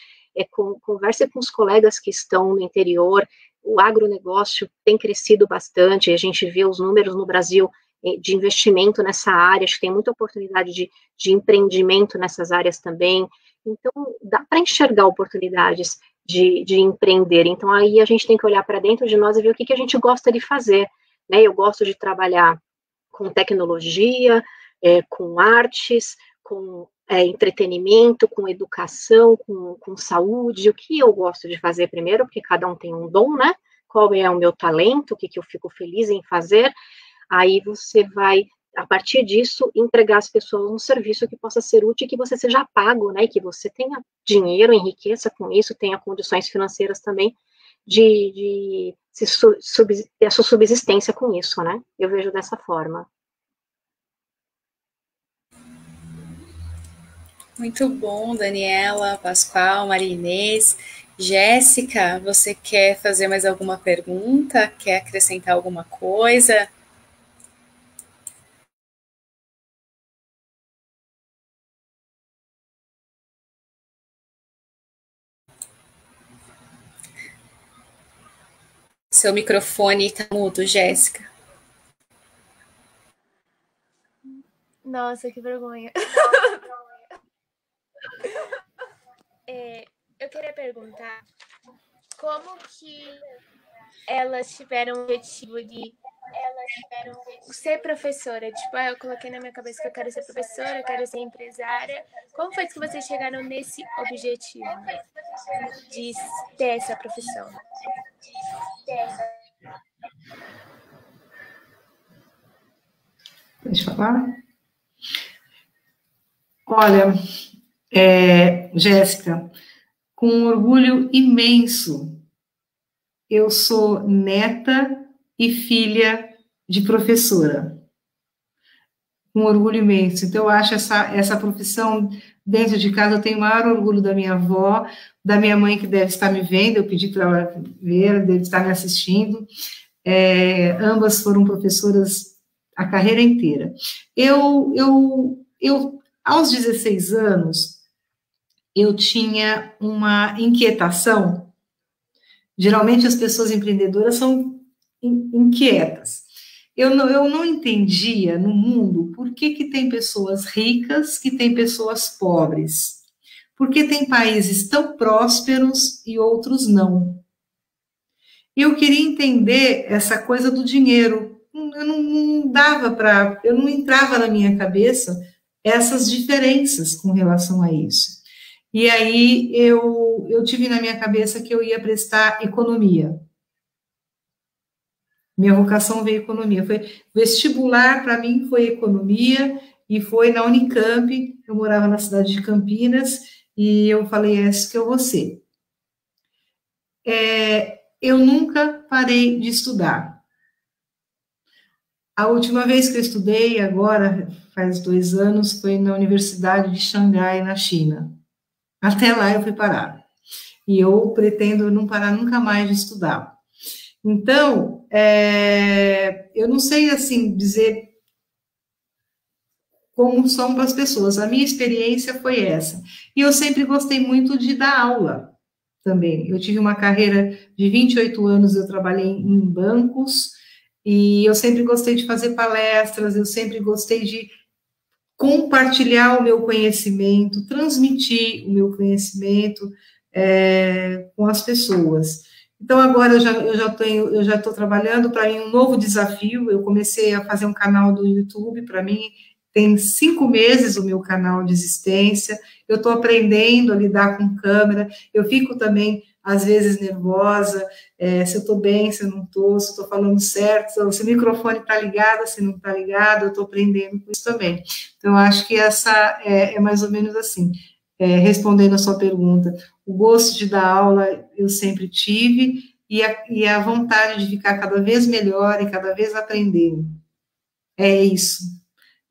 converse com os colegas que estão no interior. O agronegócio tem crescido bastante, a gente vê os números no Brasil de investimento nessa área, acho que tem muita oportunidade de empreendimento nessas áreas também. Então, dá para enxergar oportunidades. de empreender. Então, aí a gente tem que olhar para dentro de nós e ver o que a gente gosta de fazer, né? Eu gosto de trabalhar com tecnologia, com artes, com entretenimento, com educação, com saúde. O que eu gosto de fazer primeiro, porque cada um tem um dom, né? Qual é o meu talento, o que eu fico feliz em fazer. Aí você vai, a partir disso, entregar às pessoas um serviço que possa ser útil e que você seja pago, né? E que você tenha dinheiro, enriqueça com isso, tenha condições financeiras também de ter a sua subsistência com isso, né? Eu vejo dessa forma. Muito bom, Daniela, Pascoal, Maria Inês. Jéssica, você quer fazer mais alguma pergunta? Quer acrescentar alguma coisa? Seu microfone está mudo, Jéssica. Nossa, que vergonha. Eu queria perguntar como que elas tiveram o objetivo de ser professora. Tipo, eu coloquei na minha cabeça que eu quero ser professora, eu quero ser empresária. Como foi que vocês chegaram nesse objetivo de ter essa profissão? Pode falar? Olha, Jéssica, com um orgulho imenso, eu sou neta e filha de professora. Com um orgulho imenso. Então, eu acho essa profissão, dentro de casa, eu tenho o maior orgulho da minha avó, da minha mãe, que deve estar me vendo, eu pedi para ela ver, deve estar me assistindo. Ambas foram professoras a carreira inteira. Aos 16 anos, eu tinha uma inquietação. Geralmente, as pessoas empreendedoras são inquietas. Eu não entendia no mundo por que tem pessoas ricas, que tem pessoas pobres. Por que tem países tão prósperos e outros não? E eu queria entender essa coisa do dinheiro. Eu não entrava na minha cabeça essas diferenças com relação a isso. E aí eu tive na minha cabeça que eu ia prestar economia. Minha vocação veio economia. Vestibular, para mim, foi economia, e foi na Unicamp. Eu morava na cidade de Campinas, e eu falei, é isso que eu vou ser. Eu nunca parei de estudar. A última vez que eu estudei, agora, faz 2 anos, foi na Universidade de Xangai, na China. Até lá eu fui parar. E eu pretendo não parar nunca mais de estudar. Então, eu não sei, assim, dizer como são as pessoas. A minha experiência foi essa. E eu sempre gostei muito de dar aula também. Eu tive uma carreira de 28 anos, eu trabalhei em bancos, e eu sempre gostei de fazer palestras, eu sempre gostei de compartilhar o meu conhecimento, transmitir o meu conhecimento com as pessoas. Então, agora eu já estou trabalhando para mim um novo desafio. Eu comecei a fazer um canal do YouTube, para mim tem 5 meses o meu canal de existência. Eu estou aprendendo a lidar com câmera. Eu fico também, às vezes, nervosa, se eu estou bem, se eu não estou, se eu estou falando certo, se o microfone está ligado, se não está ligado, eu estou aprendendo com isso também. Então, eu acho que essa é mais ou menos assim. Respondendo a sua pergunta, o gosto de dar aula eu sempre tive, e a vontade de ficar cada vez melhor e cada vez aprendendo. É isso.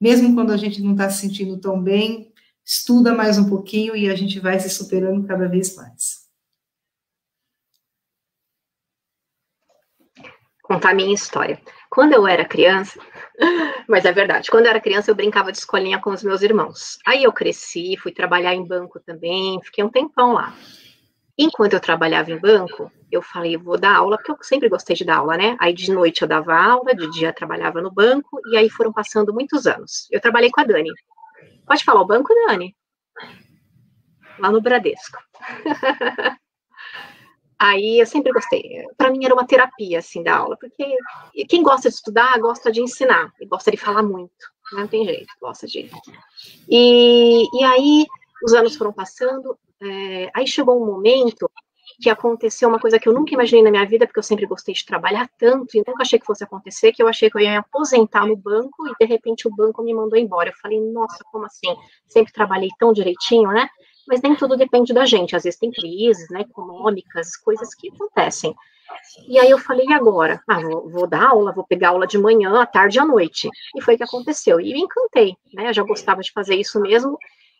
Mesmo quando a gente não está se sentindo tão bem, estuda mais um pouquinho e a gente vai se superando cada vez mais. Contar a minha história. Quando eu era criança, mas é verdade, quando eu era criança eu brincava de escolinha com os meus irmãos. Aí eu cresci, fui trabalhar em banco também, fiquei um tempão lá. Enquanto eu trabalhava em banco, eu falei, eu vou dar aula, porque eu sempre gostei de dar aula, né? Aí de noite eu dava aula, de dia eu trabalhava no banco, e aí foram passando muitos anos. Eu trabalhei com a Dani. Pode falar o banco, Dani? Lá no Bradesco. Aí eu sempre gostei. Para mim era uma terapia, assim, da aula, porque quem gosta de estudar, gosta de ensinar, e gosta de falar muito, não tem jeito, gosta de... E aí os anos foram passando, aí chegou um momento que aconteceu uma coisa que eu nunca imaginei na minha vida, porque eu sempre gostei de trabalhar tanto, e nunca achei que fosse acontecer, que eu achei que eu ia me aposentar no banco, e de repente o banco me mandou embora. Eu falei, nossa, como assim? Sempre trabalhei tão direitinho, né? Mas nem tudo depende da gente, às vezes tem crises, né, econômicas, coisas que acontecem. E aí eu falei, e agora? Vou dar aula, vou pegar aula de manhã, à tarde e à noite. E foi o que aconteceu. E me encantei, né? Eu já gostava de fazer isso mesmo.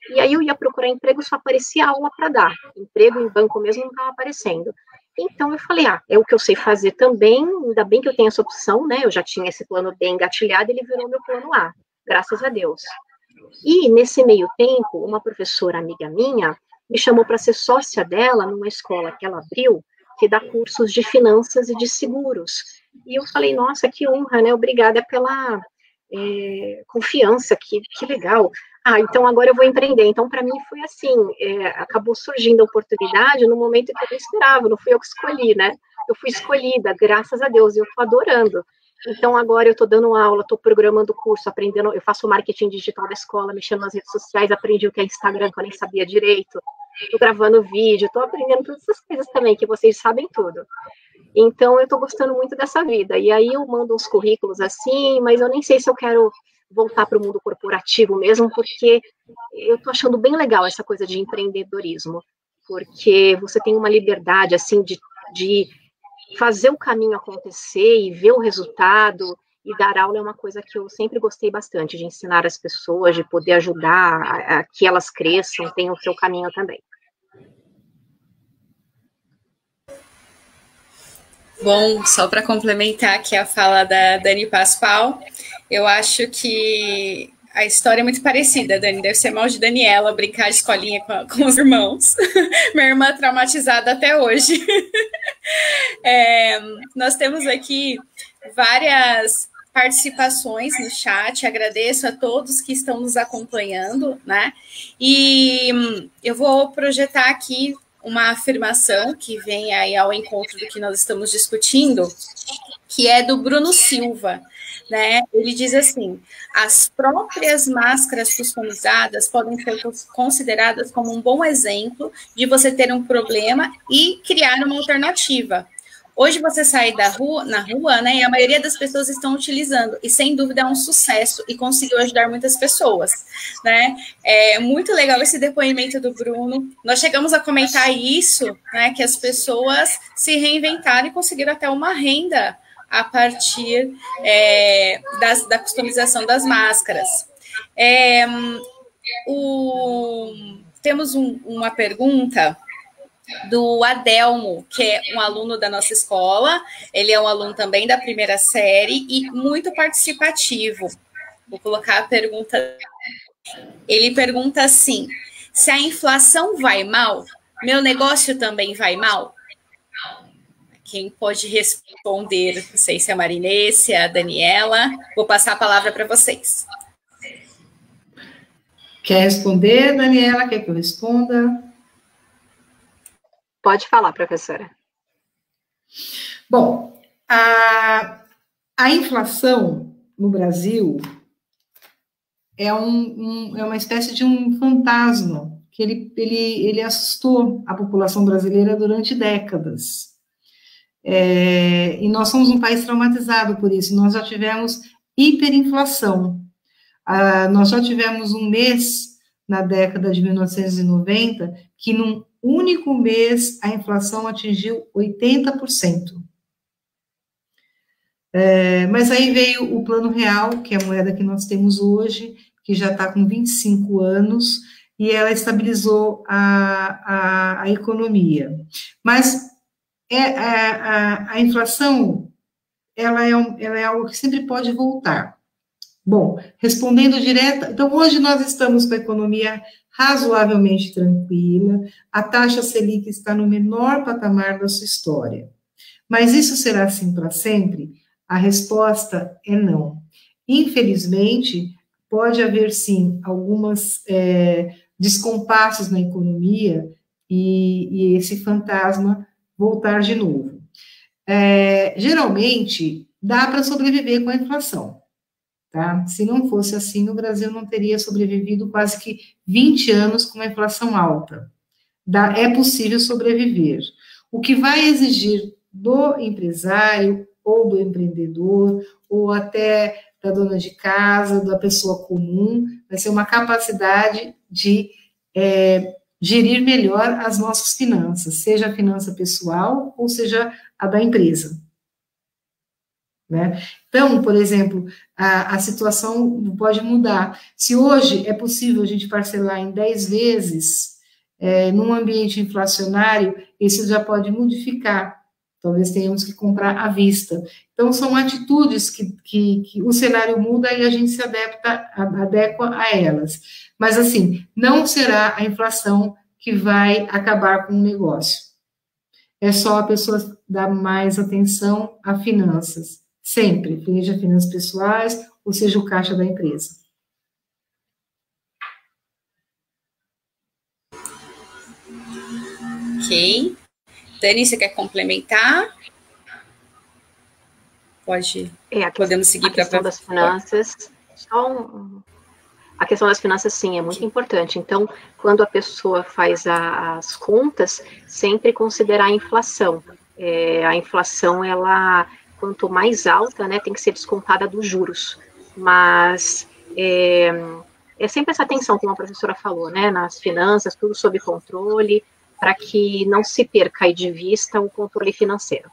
E aí eu ia procurar emprego, só aparecia aula para dar. Emprego em banco mesmo não estava aparecendo. Então eu falei, é o que eu sei fazer também, ainda bem que eu tenho essa opção, né? Eu já tinha esse plano B engatilhado, ele virou meu plano A, graças a Deus. E nesse meio tempo, uma professora amiga minha me chamou para ser sócia dela numa escola que ela abriu, que dá cursos de finanças e de seguros. E eu falei, nossa, que honra, né? Obrigada pela confiança, que legal. Então agora eu vou empreender. Então, para mim, foi assim, acabou surgindo a oportunidade no momento que eu não esperava, não fui eu que escolhi, né? Eu fui escolhida, graças a Deus, e eu estou adorando. Então, agora eu estou dando aula, estou programando curso, aprendendo, eu faço marketing digital da escola, mexendo nas redes sociais, aprendi o que é Instagram, que eu nem sabia direito, estou gravando vídeo, estou aprendendo todas essas coisas também, que vocês sabem tudo. Então, eu estou gostando muito dessa vida. E aí eu mando uns currículos assim, mas eu nem sei se eu quero voltar para o mundo corporativo mesmo, porque eu estou achando bem legal essa coisa de empreendedorismo, porque você tem uma liberdade, assim, de fazer o caminho acontecer e ver o resultado, e dar aula é uma coisa que eu sempre gostei bastante, de ensinar as pessoas, de poder ajudar a que elas cresçam, tenham o seu caminho também. Bom, só para complementar aqui a fala da Dani Pascoal, eu acho que a história é muito parecida, Dani. Deve ser mal de Daniela brincar de escolinha com os irmãos. Minha irmã traumatizada até hoje. Nós temos aqui várias participações no chat. Agradeço a todos que estão nos acompanhando, né? E eu vou projetar aqui uma afirmação que vem aí ao encontro do que nós estamos discutindo, que é do Bruno Silva, né? Ele diz assim: as próprias máscaras customizadas podem ser consideradas como um bom exemplo de você ter um problema e criar uma alternativa. Hoje você sai na rua, né, e a maioria das pessoas estão utilizando, e sem dúvida é um sucesso, e conseguiu ajudar muitas pessoas, né? É muito legal esse depoimento do Bruno. Nós chegamos a comentar isso, né, que as pessoas se reinventaram e conseguiram até uma renda a partir da customização das máscaras. Temos uma pergunta do Adelmo, que é um aluno da nossa escola. Ele é um aluno também da primeira série e muito participativo. Vou colocar a pergunta. Ele pergunta assim: se a inflação vai mal, meu negócio também vai mal? Quem pode responder? Não sei se é a Marinês, se é a Daniela. Vou passar a palavra para vocês. Quer responder, Daniela? Quer que eu responda? Pode falar, professora. Bom, a inflação no Brasil é uma espécie de um fantasma que ele assustou a população brasileira durante décadas. E nós somos um país traumatizado por isso. Nós já tivemos hiperinflação. Nós já tivemos um mês, na década de 1990, que num único mês a inflação atingiu 80%. Mas aí veio o Plano Real, que é a moeda que nós temos hoje, que já está com 25 anos, e ela estabilizou a economia. Mas a inflação, ela é algo que sempre pode voltar. Bom, respondendo direto, então hoje nós estamos com a economia razoavelmente tranquila, a taxa Selic está no menor patamar da sua história. Mas isso será assim para sempre? A resposta é não. Infelizmente, pode haver sim algumas descompassos na economia e esse fantasma voltar de novo. Geralmente, dá para sobreviver com a inflação, tá? Se não fosse assim, o Brasil não teria sobrevivido quase que 20 anos com uma inflação alta. É possível sobreviver. O que vai exigir do empresário, ou do empreendedor, ou até da dona de casa, da pessoa comum, vai ser uma capacidade de gerir melhor as nossas finanças, seja a finança pessoal, ou seja a da empresa. Né? Então, por exemplo, a situação pode mudar. Se hoje é possível a gente parcelar em 10 vezes, num ambiente inflacionário, isso já pode modificar. Talvez tenhamos que comprar à vista. Então, são atitudes que o cenário muda e a gente se adequa a elas. Mas, assim, não será a inflação que vai acabar com o negócio. É só a pessoa dar mais atenção a finanças. Sempre, seja finanças pessoais, ou seja o caixa da empresa. Ok. Dani, você quer complementar? Pode. Podemos seguir para a questão das finanças. A questão das finanças, sim, é muito importante. Então, quando a pessoa faz as contas, sempre considerar a inflação. A inflação, ela, quanto mais alta, né, tem que ser descontada dos juros. Mas é sempre essa atenção, como a professora falou, né, nas finanças, tudo sob controle, para que não se perca aí de vista o controle financeiro.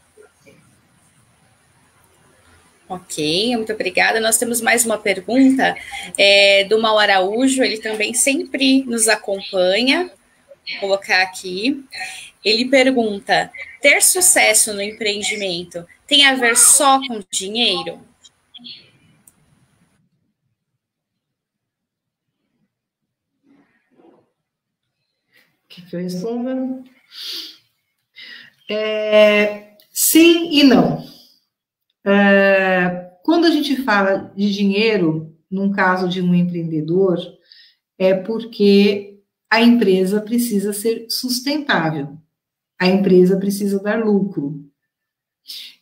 Ok, muito obrigada. Nós temos mais uma pergunta do Mal Araújo, ele também sempre nos acompanha. Vou colocar aqui. Ele pergunta: ter sucesso no empreendimento tem a ver só com dinheiro? Que eu respondo? Sim e não. Quando a gente fala de dinheiro, num caso de um empreendedor, é porque a empresa precisa ser sustentável, a empresa precisa dar lucro.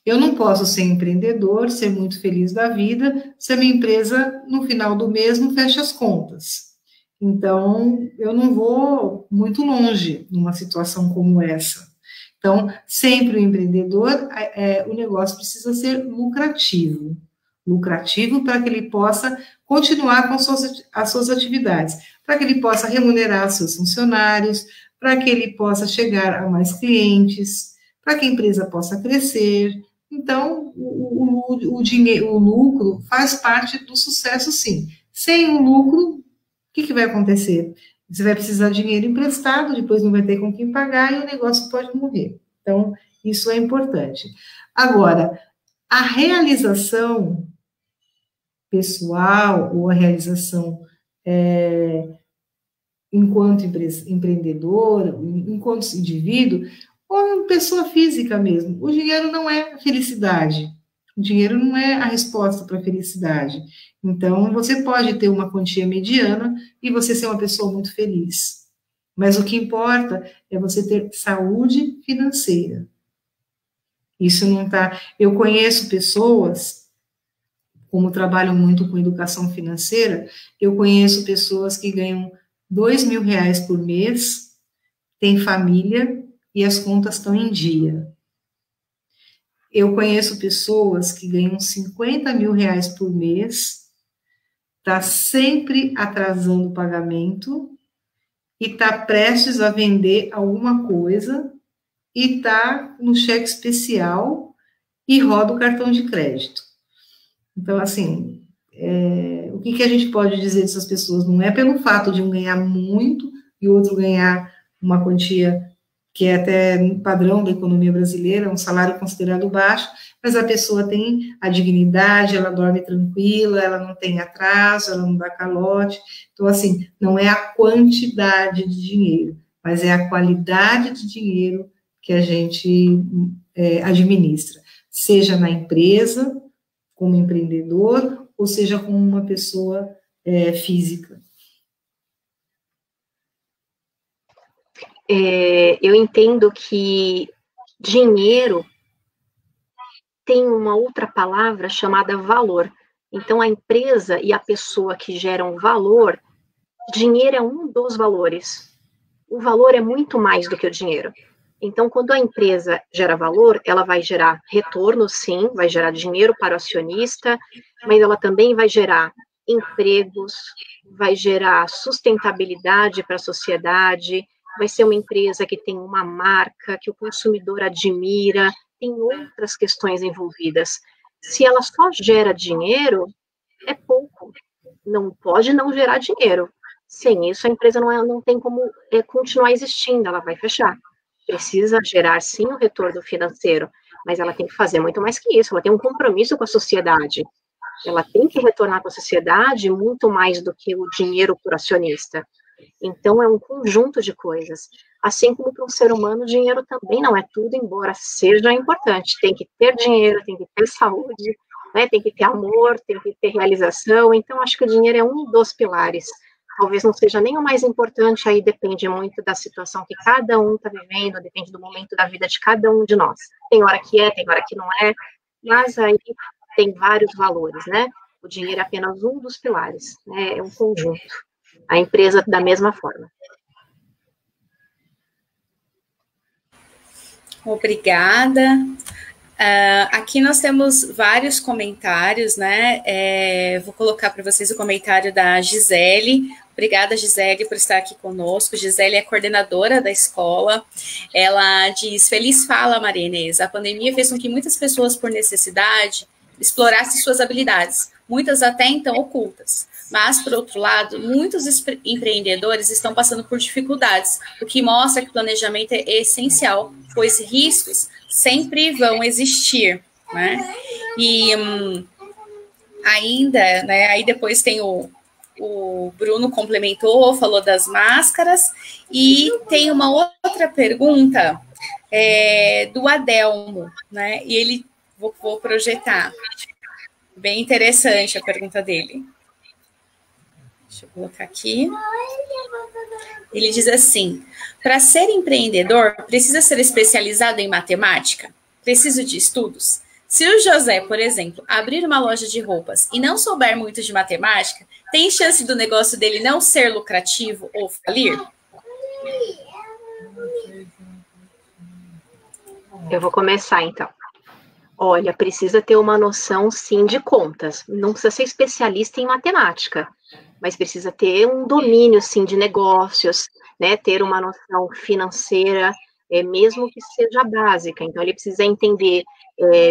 Eu não posso ser empreendedor, ser muito feliz da vida, se a minha empresa, no final do mês, não fecha as contas. Então, eu não vou muito longe numa situação como essa. Então, sempre o empreendedor, o negócio precisa ser lucrativo. Lucrativo para que ele possa continuar com as suas atividades, para que ele possa remunerar seus funcionários, para que ele possa chegar a mais clientes, para que a empresa possa crescer. Então, o dinheiro, o lucro faz parte do sucesso, sim. Sem o lucro, o que vai acontecer? Você vai precisar de dinheiro emprestado, depois não vai ter com quem pagar e o negócio pode morrer. Então, isso é importante. Agora, a realização pessoal ou a realização enquanto empreendedor, enquanto indivíduo, ou pessoa física mesmo. O dinheiro não é felicidade. O dinheiro não é a resposta para a felicidade. Então, você pode ter uma quantia mediana e você ser uma pessoa muito feliz. Mas o que importa é você ter saúde financeira. Isso não está... Eu conheço pessoas, como trabalho muito com educação financeira, eu conheço pessoas que ganham R$2.000 por mês, têm família e as contas estão em dia. Eu conheço pessoas que ganham R$50.000 por mês, está sempre atrasando o pagamento e está prestes a vender alguma coisa e está no cheque especial e roda o cartão de crédito. Então, assim, o que a gente pode dizer dessas pessoas? Não é pelo fato de um ganhar muito e o outro ganhar uma quantia que é até padrão da economia brasileira, um salário considerado baixo, mas a pessoa tem a dignidade, ela dorme tranquila, ela não tem atraso, ela não dá calote. Então, assim, não é a quantidade de dinheiro, mas é a qualidade de dinheiro que a gente administra, seja na empresa, como empreendedor, ou seja, como uma pessoa física. Eu entendo que Dinheiro tem uma outra palavra chamada valor. Então, a empresa e a pessoa que geram valor, dinheiro é um dos valores. O valor é muito mais do que o dinheiro. Então, quando a empresa gera valor, ela vai gerar retorno, sim, vai gerar dinheiro para o acionista, mas ela também vai gerar empregos, vai gerar sustentabilidade para a sociedade, vai ser uma empresa que tem uma marca, que o consumidor admira, tem outras questões envolvidas. Se ela só gera dinheiro, é pouco. Não pode não gerar dinheiro. Sem isso, a empresa não tem como continuar existindo, ela vai fechar. Precisa gerar, sim, o retorno financeiro, mas ela tem que fazer muito mais que isso, ela tem um compromisso com a sociedade. Ela tem que retornar para a sociedade muito mais do que o dinheiro por acionista. Então, é um conjunto de coisas. Assim como para um ser humano, o dinheiro também não é tudo, embora seja importante. Tem que ter dinheiro, tem que ter saúde, né? Tem que ter amor, tem que ter realização. Então, acho que o dinheiro é um dos pilares. Talvez não seja nem o mais importante, aí depende muito da situação que cada um está vivendo, depende do momento da vida de cada um de nós. Tem hora que é, tem hora que não é, mas aí tem vários valores, né? O dinheiro é apenas um dos pilares, né? É um conjunto. A empresa, da mesma forma. Obrigada. Aqui nós temos vários comentários, né? Vou colocar para vocês o comentário da Gisele. Obrigada, Gisele, por estar aqui conosco. Gisele é coordenadora da escola. Ela diz: feliz fala, Maria Inês. A pandemia fez com que muitas pessoas, por necessidade, explorassem suas habilidades, muitas até então ocultas. Mas, por outro lado, muitos empreendedores estão passando por dificuldades, o que mostra que o planejamento é essencial, pois riscos sempre vão existir, né? E ainda, né, aí depois tem o Bruno complementou, falou das máscaras, e tem uma outra pergunta do Adelmo, né? E ele, vou projetar, bem interessante a pergunta dele. Deixa eu colocar aqui. Ele diz assim: para ser empreendedor, precisa ser especializado em matemática? Preciso de estudos? Se o José, por exemplo, abrir uma loja de roupas e não souber muito de matemática, tem chance do negócio dele não ser lucrativo ou falir? Eu vou começar, então. Olha, precisa ter uma noção, sim, de contas. Não precisa ser especialista em matemática, mas precisa ter um domínio, sim, de negócios, né? Ter uma noção financeira, mesmo que seja básica. Então, ele precisa entender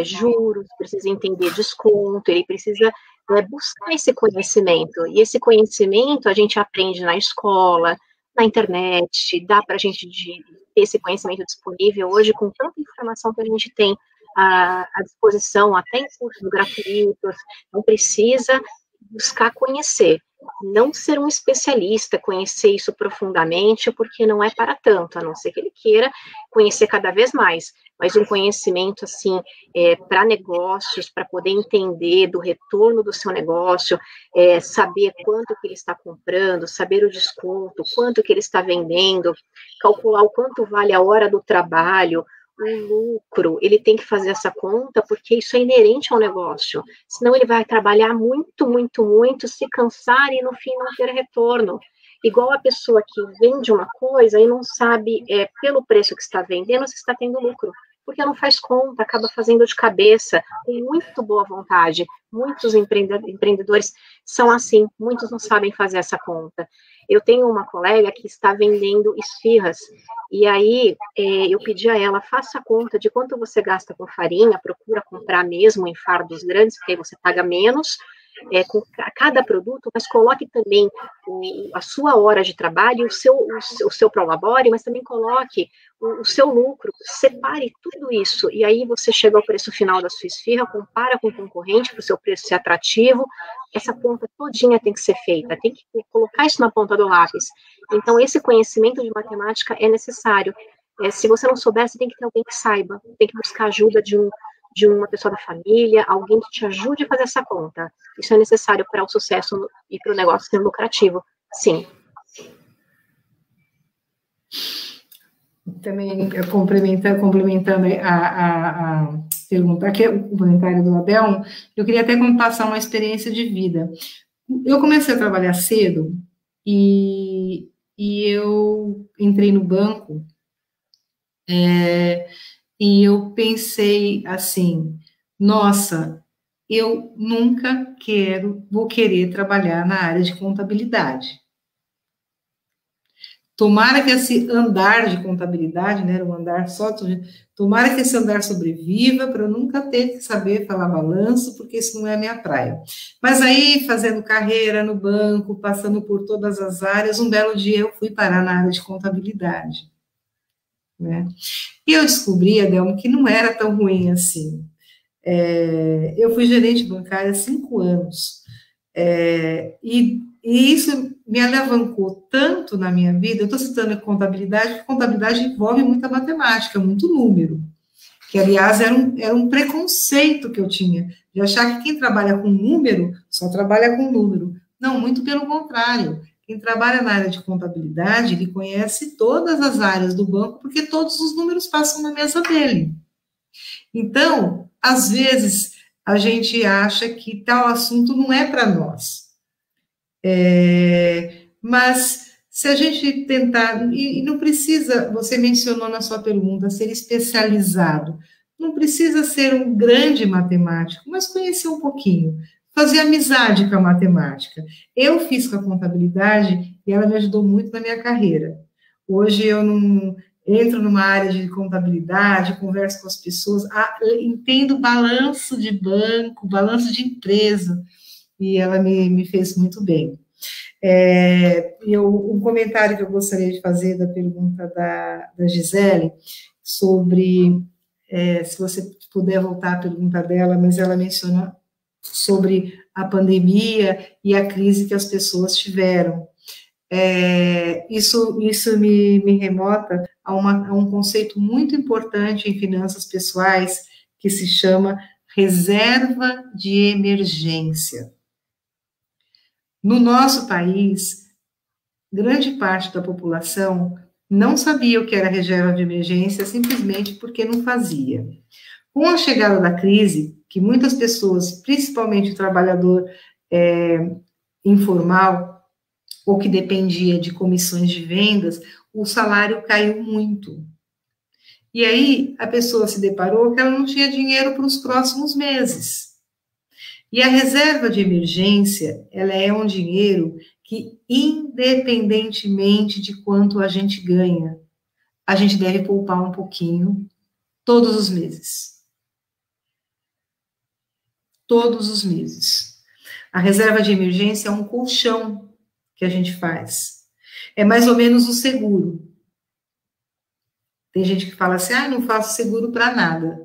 juros, precisa entender desconto, ele precisa buscar esse conhecimento. E esse conhecimento a gente aprende na escola, na internet, dá para a gente ter esse conhecimento disponível hoje com tanta informação que a gente tem à disposição, até em cursos gratuitos. Não precisa buscar conhecer, não ser um especialista, conhecer isso profundamente, porque não é para tanto, a não ser que ele queira conhecer cada vez mais, mas um conhecimento, assim, para negócios, para poder entender do retorno do seu negócio, saber quanto que ele está comprando, saber o desconto, quanto que ele está vendendo, calcular o quanto vale a hora do trabalho, o lucro, ele tem que fazer essa conta, porque isso é inerente ao negócio, senão ele vai trabalhar muito, muito, muito, se cansar e no fim não ter retorno. Igual a pessoa que vende uma coisa e não sabe, pelo preço que está vendendo, se está tendo lucro, porque não faz conta, acaba fazendo de cabeça, com muito boa vontade. Muitos empreendedores são assim, muitos não sabem fazer essa conta. Eu tenho uma colega que está vendendo esfirras, e aí eu pedi a ela, faça a conta de quanto você gasta com farinha, procura comprar mesmo em fardos grandes, porque aí você paga menos, com cada produto, mas coloque também a sua hora de trabalho, o seu prolabore, mas também coloque o seu lucro, separe tudo isso, e aí você chega ao preço final da sua esfirra, compara com o concorrente, para o seu preço ser atrativo. Essa conta todinha tem que ser feita, tem que colocar isso na ponta do lápis. Então, esse conhecimento de matemática é necessário. Se você não souber, você tem que ter alguém que saiba, tem que buscar ajuda de uma pessoa da família, alguém que te ajude a fazer essa conta. Isso é necessário para o sucesso e para o negócio ser lucrativo, sim. também complementando a pergunta, aqui, o comentário do Adelmo, eu queria até passar uma experiência de vida. Eu comecei a trabalhar cedo e eu entrei no banco e eu pensei assim, nossa, eu nunca vou querer trabalhar na área de contabilidade. Tomara que esse andar de contabilidade, né, um andar só, tomara que esse andar sobreviva para eu nunca ter que saber falar balanço, porque isso não é a minha praia. Mas aí, fazendo carreira no banco, passando por todas as áreas, um belo dia eu fui parar na área de contabilidade, né? E eu descobri, Adelmo, que não era tão ruim assim. Eu fui gerente bancária há 5 anos, e isso me alavancou tanto na minha vida. Eu estou citando a contabilidade, porque contabilidade envolve muita matemática, muito número, que, aliás, era um preconceito que eu tinha, de achar que quem trabalha com número, só trabalha com número. Não, muito pelo contrário. Quem trabalha na área de contabilidade, ele conhece todas as áreas do banco, porque todos os números passam na mesa dele. Então, às vezes, a gente acha que tal assunto não é para nós. Mas se a gente tentar, e não precisa, você mencionou na sua pergunta, ser especializado, não precisa ser um grande matemático, mas conhecer um pouquinho, fazer amizade com a matemática. Eu fiz com a contabilidade e ela me ajudou muito na minha carreira. Hoje eu não entro numa área de contabilidade, converso com as pessoas, entendo balanço de banco, balanço de empresa, e ela me fez muito bem. Um comentário que eu gostaria de fazer da pergunta da Gisele, sobre, se você puder voltar à pergunta dela, mas ela menciona sobre a pandemia e a crise que as pessoas tiveram. Isso me remota a um conceito muito importante em finanças pessoais, que se chama reserva de emergência. No nosso país, grande parte da população não sabia o que era reserva de emergência, simplesmente porque não fazia. Com a chegada da crise, que muitas pessoas, principalmente o trabalhador informal, ou que dependia de comissões de vendas, o salário caiu muito. E aí, a pessoa se deparou que ela não tinha dinheiro para os próximos meses. E a reserva de emergência, ela é um dinheiro que, independentemente de quanto a gente ganha, a gente deve poupar um pouquinho todos os meses. Todos os meses. A reserva de emergência é um colchão que a gente faz. É mais ou menos o seguro. Tem gente que fala assim, não faço seguro para nada.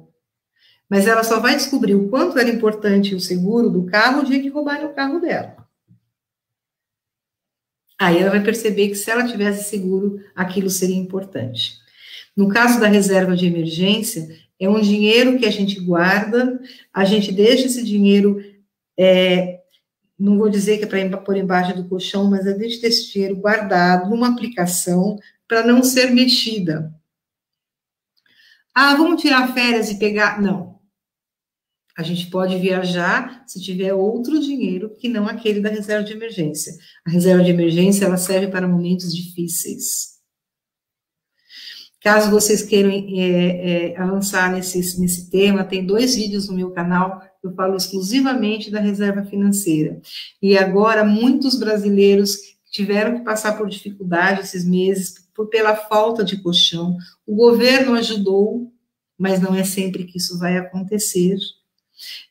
Mas ela só vai descobrir o quanto era importante o seguro do carro o dia que roubarem o carro dela. Aí ela vai perceber que se ela tivesse seguro, aquilo seria importante. No caso da reserva de emergência, é um dinheiro que a gente guarda, a gente deixa esse dinheiro, não vou dizer que é para pôr embaixo do colchão, mas a gente deixa esse dinheiro guardado numa aplicação para não ser mexida. Vamos tirar férias e pegar... Não. A gente pode viajar se tiver outro dinheiro que não aquele da reserva de emergência. A reserva de emergência, ela serve para momentos difíceis. Caso vocês queiram avançar nesse tema, tem 2 vídeos no meu canal, eu falo exclusivamente da reserva financeira. E agora, muitos brasileiros tiveram que passar por dificuldade esses meses, pela falta de colchão. O governo ajudou, mas não é sempre que isso vai acontecer.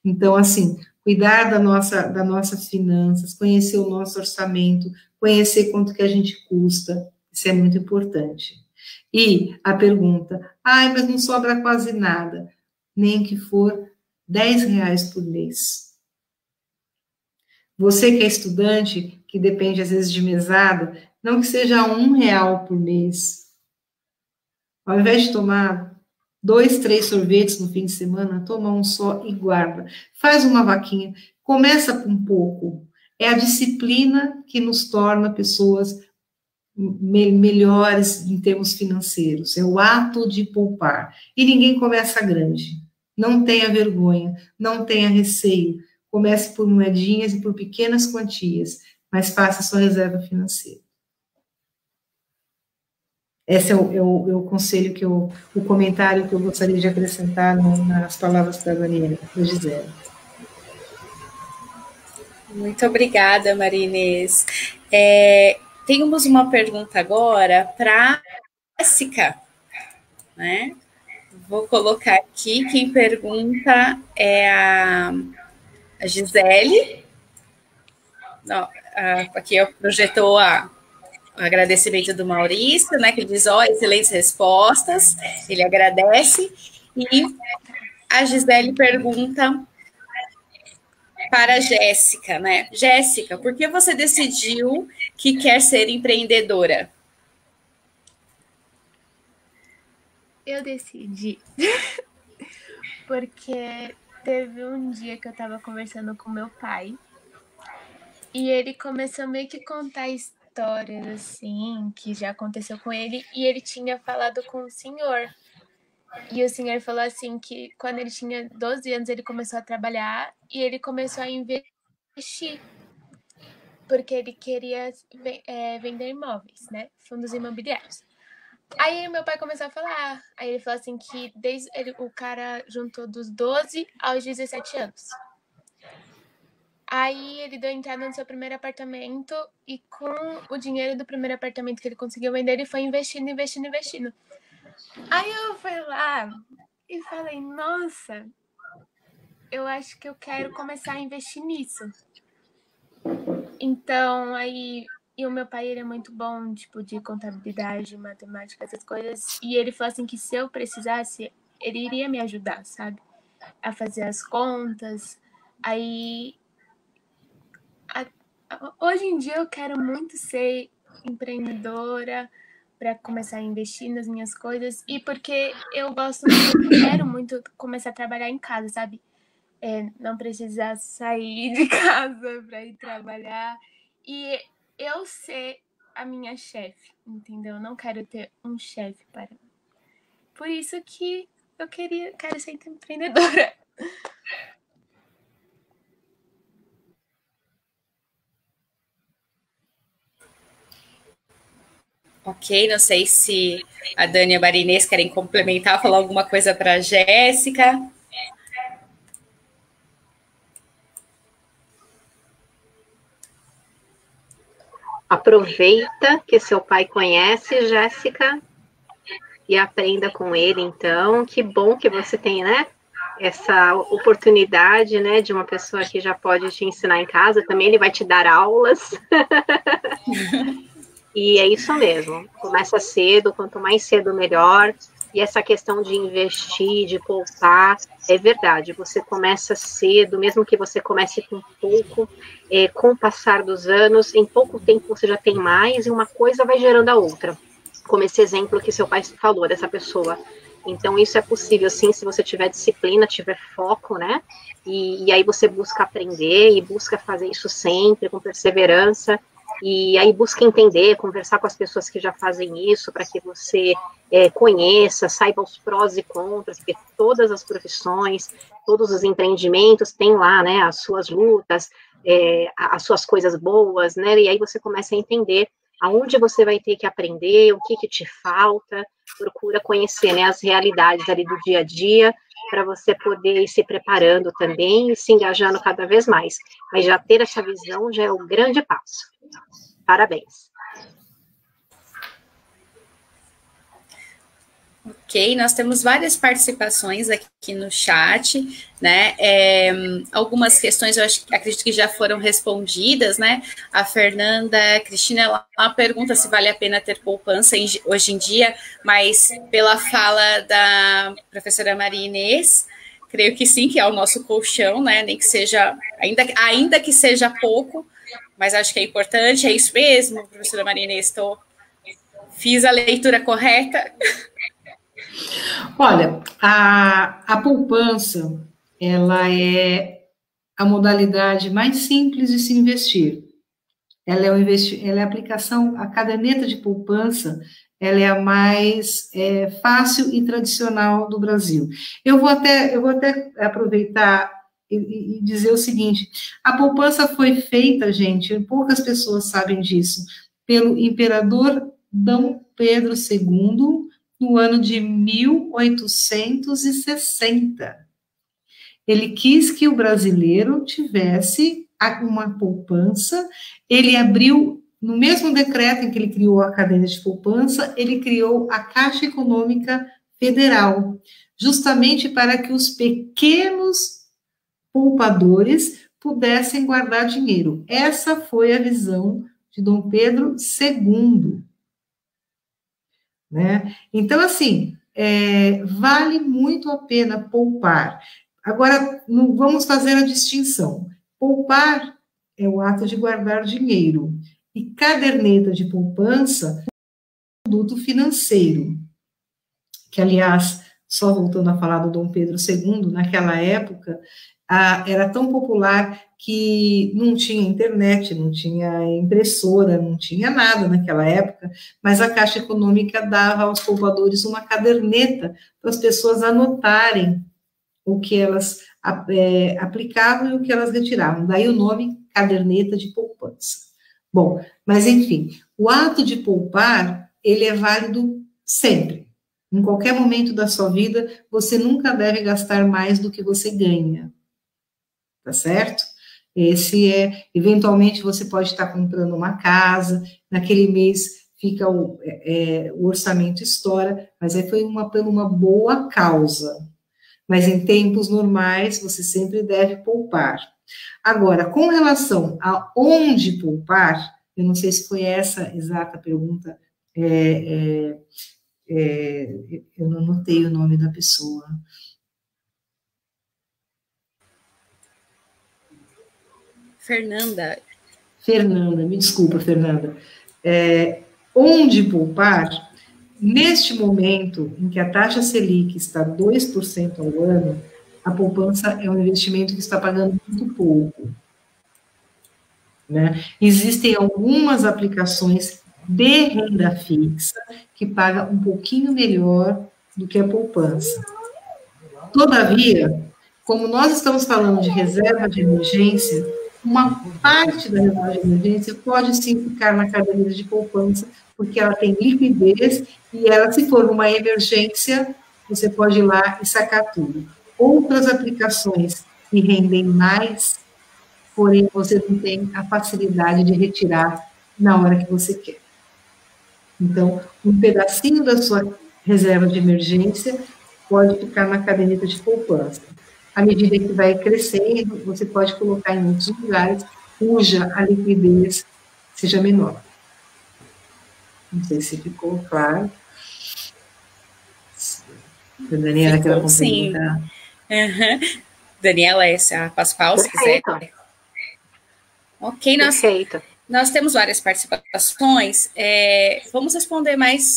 Então, assim, cuidar da nossas finanças, conhecer o nosso orçamento, conhecer quanto que a gente custa, isso é muito importante. E a pergunta, mas não sobra quase nada, nem que for R$10 por mês. Você que é estudante, que depende às vezes de mesada, não que seja R$1 por mês. Ao invés de tomar 2, 3 sorvetes no fim de semana, toma um só e guarda. Faz uma vaquinha, começa com um pouco. É a disciplina que nos torna pessoas melhores em termos financeiros, é o ato de poupar. E ninguém começa grande. Não tenha vergonha, não tenha receio. Comece por moedinhas e por pequenas quantias, mas faça sua reserva financeira. Esse é o conselho o comentário que eu gostaria de acrescentar nas palavras da Daniela, da Gisele. Muito obrigada, Maria Inês. Temos uma pergunta agora para Jéssica, né? Vou colocar aqui, quem pergunta é a Gisele. Não, aqui projetou o agradecimento do Maurício, né, que diz, excelentes respostas, ele agradece, e a Gisele pergunta para a Jéssica, né? Jéssica, por que você decidiu que quer ser empreendedora? Eu decidi porque teve um dia que eu estava conversando com meu pai e ele começou meio que contar histórias assim que já aconteceu com ele, e ele tinha falado com o senhor. E o senhor falou assim que quando ele tinha 12 anos ele começou a trabalhar e ele começou a investir, porque ele queria vender imóveis, né? Fundos imobiliários. Aí meu pai começou a falar, aí ele falou assim que o cara juntou dos 12 aos 17 anos. Aí ele deu entrada no seu primeiro apartamento e com o dinheiro do primeiro apartamento que ele conseguiu vender, ele foi investindo. Aí eu fui lá e falei, nossa, eu acho que eu quero começar a investir nisso. Então, aí... E o meu pai, ele é muito bom, tipo, de contabilidade, matemática, essas coisas. E ele falou assim que se eu precisasse, ele iria me ajudar, sabe? A fazer as contas. Aí... Hoje em dia eu quero muito ser empreendedora para começar a investir nas minhas coisas. E porque eu quero muito começar a trabalhar em casa, sabe? Não precisar sair de casa para ir trabalhar. E eu ser a minha chefe, entendeu? Eu não quero ter um chefe para mim. Por isso que eu quero ser empreendedora. Ok, não sei se a Dani e a Maria Inês querem complementar, falar alguma coisa para a Jéssica. Aproveita que seu pai conhece, Jéssica, e aprenda com ele, então. Que bom que você tem, né, essa oportunidade, né, de uma pessoa que já pode te ensinar em casa. Também ele vai te dar aulas. E é isso mesmo. Começa cedo, quanto mais cedo, melhor. E essa questão de investir, de poupar, é verdade. Você começa cedo, mesmo que você comece com pouco, com o passar dos anos, em pouco tempo você já tem mais, e uma coisa vai gerando a outra. Como esse exemplo que seu pai falou, dessa pessoa. Então, isso é possível, sim, se você tiver disciplina, tiver foco, né? E aí você busca aprender e busca fazer isso sempre, com perseverança. E aí busca entender, conversar com as pessoas que já fazem isso, para que você conheça, saiba os prós e contras, porque todas as profissões, todos os empreendimentos têm lá, né, as suas lutas, as suas coisas boas, né, e aí você começa a entender aonde você vai ter que aprender, o que te falta, procura conhecer, né, as realidades ali do dia a dia, para você poder ir se preparando também e se engajando cada vez mais. Mas já ter essa visão já é o grande passo. Parabéns. Ok, nós temos várias participações aqui no chat, né? Algumas questões eu acredito que já foram respondidas, né? A Fernanda Cristina, ela pergunta se vale a pena ter poupança hoje em dia, mas pela fala da professora Maria Inês, creio que sim, que é o nosso colchão, né? Nem que seja, ainda que seja pouco, mas acho que é importante, é isso mesmo, professora Maria Inês, fiz a leitura correta? Olha, a poupança, ela é a modalidade mais simples de se investir. ela é a aplicação, a caderneta de poupança, ela é a mais fácil e tradicional do Brasil. Eu vou até aproveitar e dizer o seguinte, a poupança foi feita, gente, poucas pessoas sabem disso, pelo imperador Dom Pedro II, no ano de 1860. Ele quis que o brasileiro tivesse uma poupança, ele abriu, no mesmo decreto em que ele criou a caderneta de poupança, ele criou a Caixa Econômica Federal, justamente para que os pequenos poupadores pudessem guardar dinheiro. Essa foi a visão de Dom Pedro II. Né? Então, assim, vale muito a pena poupar. Agora, vamos fazer a distinção. Poupar é o ato de guardar dinheiro, e caderneta de poupança é um produto financeiro, que, aliás, só voltando a falar do Dom Pedro II, naquela época, era tão popular que não tinha internet, não tinha impressora, não tinha nada naquela época, mas a Caixa Econômica dava aos poupadores uma caderneta para as pessoas anotarem o que elas aplicavam e o que elas retiravam. Daí o nome caderneta de poupança. Bom, mas enfim, o ato de poupar, ele é válido sempre. Em qualquer momento da sua vida, você nunca deve gastar mais do que você ganha. Tá certo? Eventualmente você pode estar comprando uma casa, naquele mês fica o orçamento estoura, mas aí foi por uma boa causa. Mas em tempos normais, você sempre deve poupar. Agora, com relação a onde poupar, eu não sei se foi essa exata pergunta, eu não anotei o nome da pessoa. Fernanda, me desculpa, Fernanda. Onde poupar? Neste momento em que a taxa Selic está 2% ao ano, a poupança é um investimento que está pagando muito pouco. Né? Existem algumas aplicações de renda fixa que pagam um pouquinho melhor do que a poupança. Todavia, como nós estamos falando de reserva de emergência, uma parte da reserva de emergência pode sim ficar na caderneta de poupança, porque ela tem liquidez e ela, se for uma emergência, você pode ir lá e sacar tudo. Outras aplicações que rendem mais, porém você não tem a facilidade de retirar na hora que você quer. Então, um pedacinho da sua reserva de emergência pode ficar na caderneta de poupança. À medida que vai crescendo, você pode colocar em outros lugares, cuja a liquidez seja menor. Não sei se ficou claro. Daniela, quer complementar? Sim. Uhum. Daniela, essa é a Pascoal, se quiser. Ok, nós temos várias participações. Vamos responder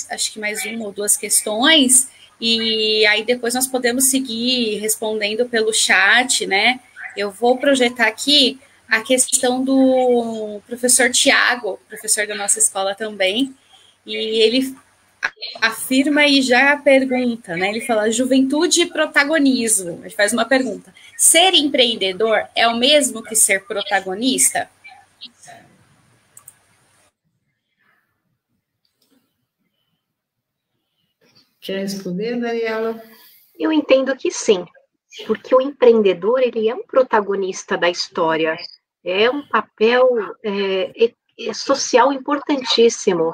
acho que mais uma ou duas questões, e aí depois nós podemos seguir respondendo pelo chat, né? Eu vou projetar aqui a questão do professor Tiago, professor da nossa escola também, e ele afirma e já pergunta, né? Ele fala juventude e protagonismo. Ele faz uma pergunta: ser empreendedor é o mesmo que ser protagonista? Quer responder, Daniela? Eu entendo que sim, porque o empreendedor, ele é um protagonista da história, é um papel social importantíssimo.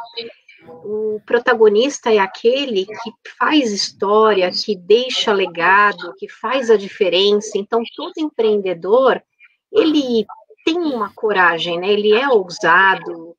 O protagonista é aquele que faz história, que deixa legado, que faz a diferença. Então, todo empreendedor, ele tem uma coragem, né? Ele é ousado,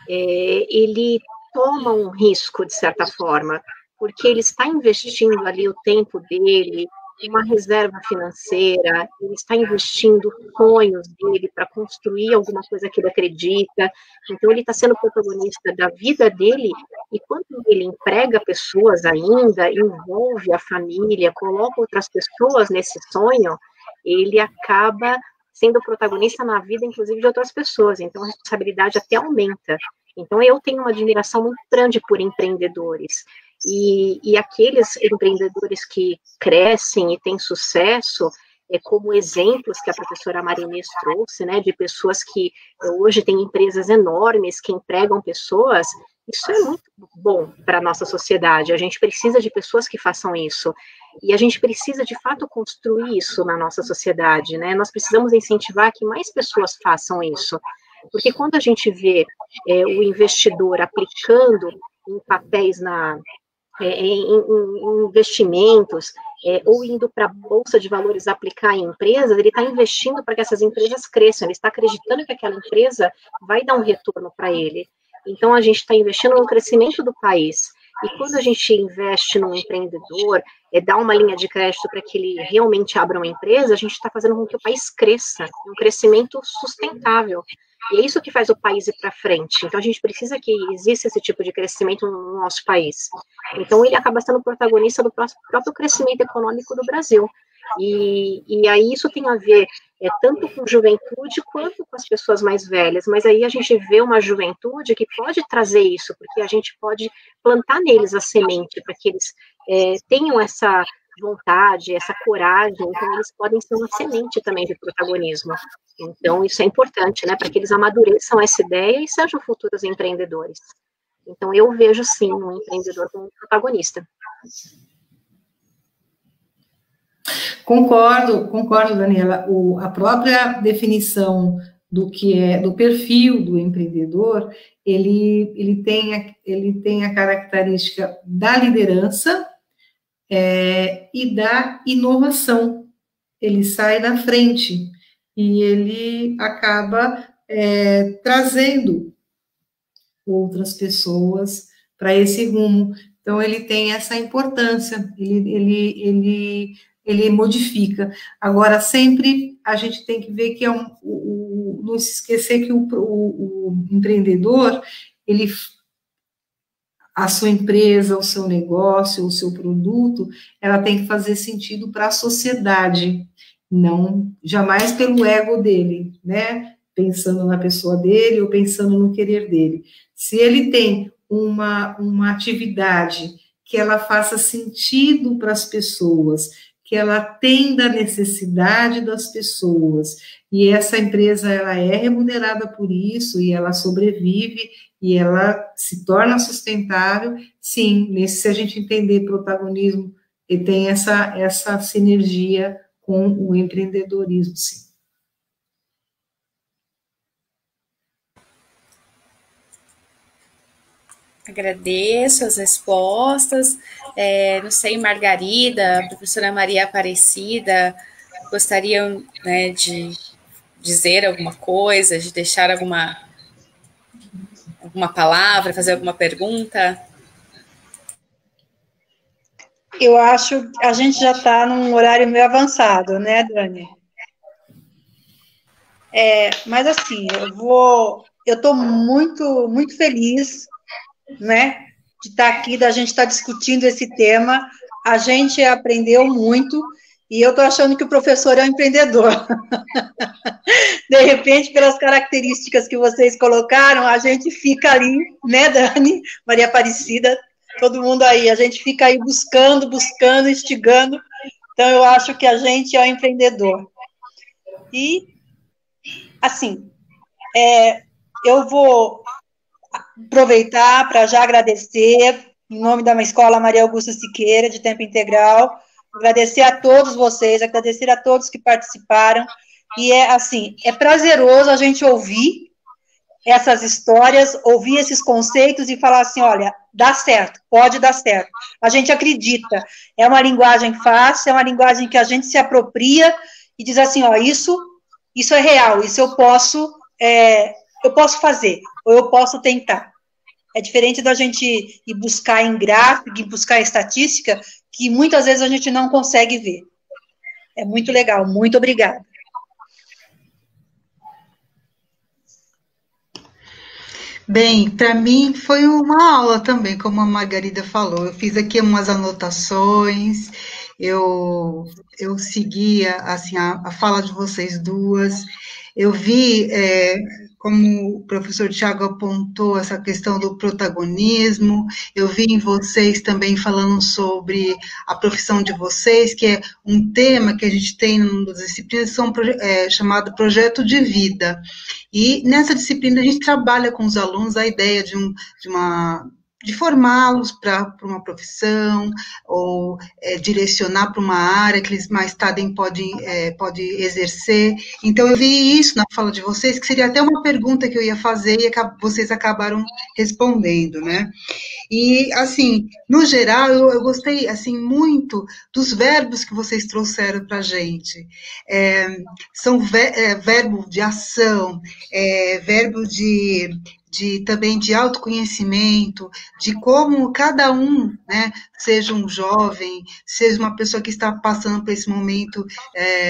ele toma um risco, de certa forma, porque ele está investindo ali o tempo dele, uma reserva financeira, ele está investindo sonhos dele para construir alguma coisa que ele acredita, então ele está sendo protagonista da vida dele, e quando ele emprega pessoas ainda, envolve a família, coloca outras pessoas nesse sonho, ele acaba sendo protagonista na vida, inclusive, de outras pessoas. Então, a responsabilidade até aumenta. Então, eu tenho uma admiração muito grande por empreendedores. E aqueles empreendedores que crescem e têm sucesso, como exemplos que a professora Marinês trouxe, né, de pessoas que hoje têm empresas enormes, que empregam pessoas, isso é muito bom para a nossa sociedade. A gente precisa de pessoas que façam isso. E a gente precisa, de fato, construir isso na nossa sociedade, né? Nós precisamos incentivar que mais pessoas façam isso. Porque quando a gente vê o investidor aplicando em papéis em investimentos, ou indo para a Bolsa de Valores aplicar em empresas, ele está investindo para que essas empresas cresçam, ele está acreditando que aquela empresa vai dar um retorno para ele. Então, a gente está investindo no crescimento do país. E quando a gente investe num empreendedor, dá uma linha de crédito para que ele realmente abra uma empresa, a gente está fazendo com que o país cresça, um crescimento sustentável. E é isso que faz o país ir para frente. Então, a gente precisa que exista esse tipo de crescimento no nosso país. Então, ele acaba sendo protagonista do próprio crescimento econômico do Brasil. E aí isso tem a ver tanto com juventude quanto com as pessoas mais velhas, mas aí a gente vê uma juventude que pode trazer isso, porque a gente pode plantar neles a semente, para que eles tenham essa vontade, essa coragem, então eles podem ser uma semente também de protagonismo. Então isso é importante, né, para que eles amadureçam essa ideia e sejam futuros empreendedores. Então eu vejo sim um empreendedor como protagonista. Concordo, Daniela. A própria definição do perfil do empreendedor, ele tem a característica da liderança e da inovação. Ele sai na frente e ele acaba trazendo outras pessoas para esse rumo. Então, ele tem essa importância, ele modifica. Agora, sempre a gente tem que ver que não se esquecer que o empreendedor, a sua empresa, o seu negócio, o seu produto, ela tem que fazer sentido para a sociedade, não jamais pelo ego dele, né? Pensando na pessoa dele ou pensando no querer dele. Se ele tem uma atividade que ela faça sentido para as pessoas, que ela atenda a necessidade das pessoas, e essa empresa ela é remunerada por isso, e ela sobrevive, e ela se torna sustentável, sim, se a gente entender protagonismo, ele tem essa sinergia com o empreendedorismo, sim. Agradeço as respostas. Não sei, Margarida, professora Maria Aparecida, gostariam, né, de dizer alguma coisa, de deixar alguma palavra, fazer alguma pergunta? Eu acho que a gente já está num horário meio avançado, né, Dani? Mas assim, eu estou muito, muito feliz, né, de estar aqui, da gente estar discutindo esse tema. A gente aprendeu muito, e eu estou achando que o professor é um empreendedor. De repente, pelas características que vocês colocaram, a gente fica ali, né, Dani, Maria Aparecida, todo mundo aí, a gente fica aí buscando, instigando. Então, eu acho que a gente é um empreendedor. E, assim, eu vou aproveitar para já agradecer, em nome da Escola Maria Augusta Siqueira, de tempo integral, agradecer a todos vocês, agradecer a todos que participaram, e assim, é prazeroso a gente ouvir essas histórias, ouvir esses conceitos e falar assim, olha, dá certo, pode dar certo. A gente acredita, é uma linguagem fácil, é uma linguagem que a gente se apropria e diz assim, ó, isso é real, isso eu posso fazer, ou eu posso tentar. É diferente da gente ir buscar em gráfico, ir buscar em estatística, que muitas vezes a gente não consegue ver. É muito legal, muito obrigada. Bem, para mim foi uma aula também, como a Margarida falou. Eu fiz aqui umas anotações eu seguia, assim, a fala de vocês duas, eu vi, como o professor Tiago apontou, essa questão do protagonismo, eu vi em vocês também falando sobre a profissão de vocês, que é um tema que a gente tem nas disciplinas, chamado projeto de vida. E nessa disciplina a gente trabalha com os alunos a ideia de formá-los para uma profissão, ou direcionar para uma área que eles mais tarde podem exercer. Então, eu vi isso na fala de vocês, que seria até uma pergunta que eu ia fazer, e vocês acabaram respondendo, né? E, assim, no geral, eu gostei, assim, muito dos verbos que vocês trouxeram para a gente. São verbo de ação, verbo também de autoconhecimento, de como cada um, né, seja um jovem, seja uma pessoa que está passando por esse momento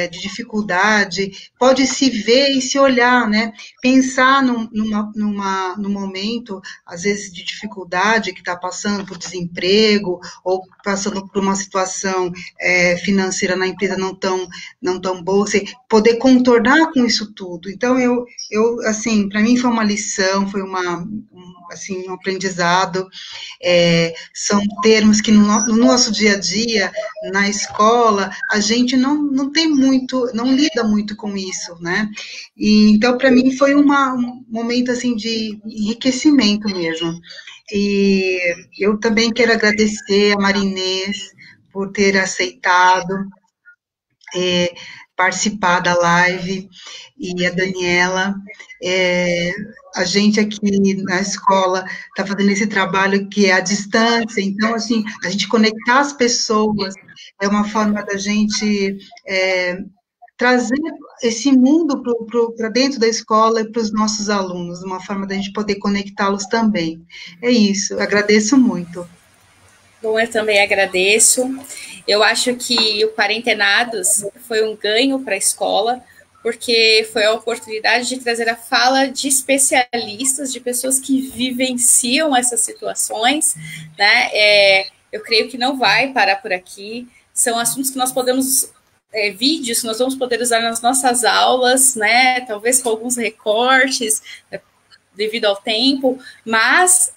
de dificuldade, pode se ver e se olhar, né, pensar num momento, às vezes, de dificuldade, que está passando por desemprego, ou passando por uma situação financeira na empresa não tão boa, você poder contornar com isso tudo. Então, eu assim, para mim foi uma lição, foi um aprendizado, são termos que no nosso dia a dia, na escola, a gente não tem muito, não lida muito com isso, né? E, então, para mim, foi um momento, assim, de enriquecimento mesmo. E eu também quero agradecer a Marinês por ter aceitado participar da live, e a Daniela. A gente aqui na escola está fazendo esse trabalho que é à distância, então, assim, a gente conectar as pessoas é uma forma da gente trazer esse mundo para dentro da escola e para os nossos alunos, uma forma da gente poder conectá-los também. É isso, agradeço muito. Bom, eu também agradeço. Eu acho que o Quarentenados foi um ganho para a escola, porque foi a oportunidade de trazer a fala de especialistas, de pessoas que vivenciam essas situações, né? Eu creio que não vai parar por aqui. São assuntos que nós podemos, vídeos que nós vamos poder usar nas nossas aulas, né? Talvez com alguns recortes, devido ao tempo, mas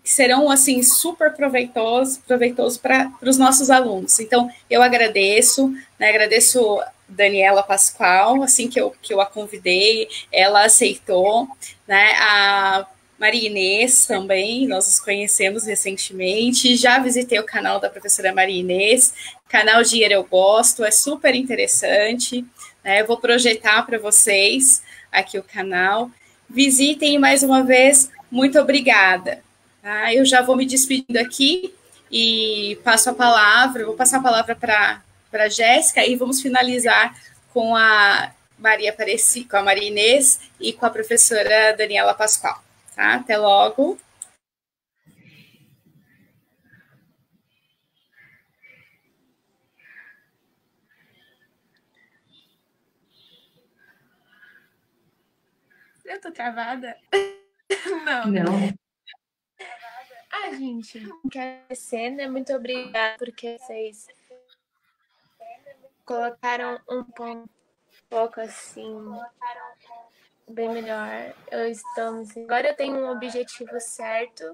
que serão, assim, super proveitosos para os nossos alunos. Então, eu agradeço, né, agradeço Daniela Pascoal, assim que eu a convidei, ela aceitou, né, a Maria Inês também, nós nos conhecemos recentemente, já visitei o canal da professora Maria Inês, canal Dinheiro Eu Gosto, é super interessante, né, eu vou projetar para vocês aqui o canal, visitem mais uma vez, muito obrigada. Eu já vou me despedindo aqui e vou passar a palavra para a Jéssica e vamos finalizar com a Maria Inês e com a professora Daniela Pascoal. Tá? Até logo. Eu tô travada? Não. Gente, quero agradecer, né? Muito obrigada porque vocês colocaram um pouco assim, bem melhor. Agora eu tenho um objetivo certo.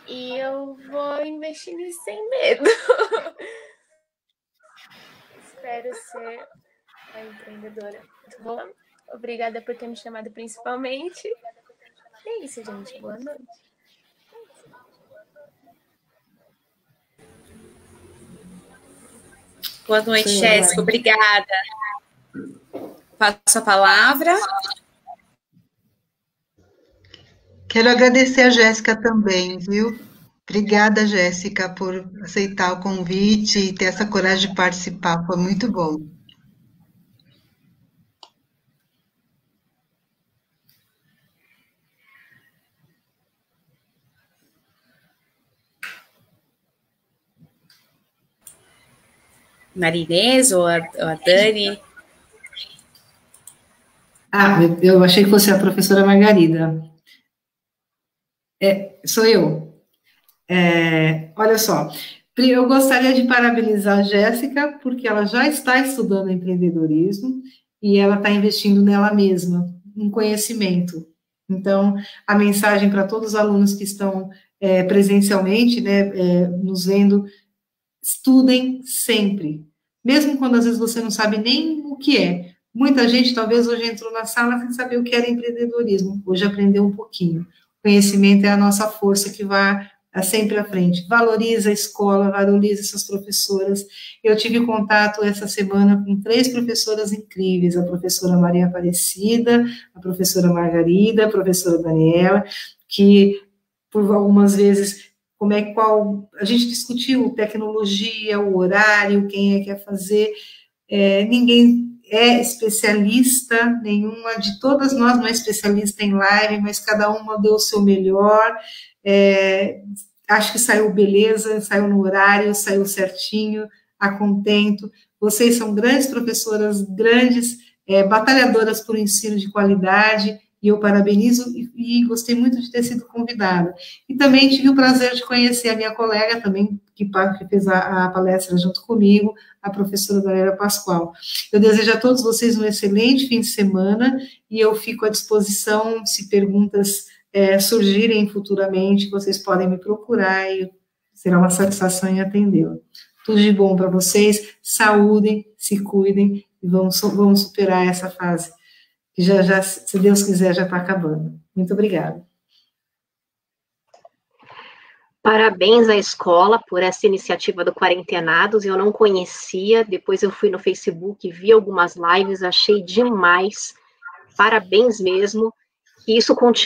E eu vou investir nisso sem medo. Espero ser uma empreendedora muito boa. Obrigada por ter me chamado principalmente. É isso, gente. Boa noite. Boa noite, Jéssica. Obrigada. Passo a palavra. Quero agradecer a Jéssica também, viu? Obrigada, Jéssica, por aceitar o convite e ter essa coragem de participar. Foi muito bom. Marinês ou a Dani? Eu achei que fosse a professora Margarida. Sou eu. Olha só, Eu gostaria de parabenizar a Jéssica, porque ela já está estudando empreendedorismo e ela está investindo nela mesma, em conhecimento. Então, a mensagem para todos os alunos que estão presencialmente, né, nos vendo, estudem sempre, mesmo quando às vezes você não sabe nem o que é. Muita gente talvez hoje entrou na sala sem saber o que era empreendedorismo, hoje aprendeu um pouquinho. O conhecimento é a nossa força que vai sempre à frente. Valoriza a escola, valoriza essas professoras. Eu tive contato essa semana com 3 professoras incríveis, a professora Maria Aparecida, a professora Margarida, a professora Daniela, que por algumas vezes a gente discutiu tecnologia, o horário, quem é que ia fazer, ninguém é especialista, nenhuma de todas nós não é especialista em live, mas cada uma deu o seu melhor, acho que saiu beleza, saiu no horário, saiu certinho, a contento. Vocês são grandes professoras, grandes batalhadoras por ensino de qualidade, e eu parabenizo e gostei muito de ter sido convidada. E também tive o prazer de conhecer a minha colega também, que fez a palestra junto comigo, a professora Daniela Pascoal. Eu desejo a todos vocês um excelente fim de semana, e eu fico à disposição, se perguntas surgirem futuramente, vocês podem me procurar, e será uma satisfação em atendê-la. Tudo de bom para vocês, saúde, se cuidem, e vamos superar essa fase, que já, se Deus quiser, já está acabando. Muito obrigada. Parabéns à escola por essa iniciativa do Quarentenados, eu não conhecia, depois eu fui no Facebook, vi algumas lives, achei demais, parabéns mesmo, que isso continue.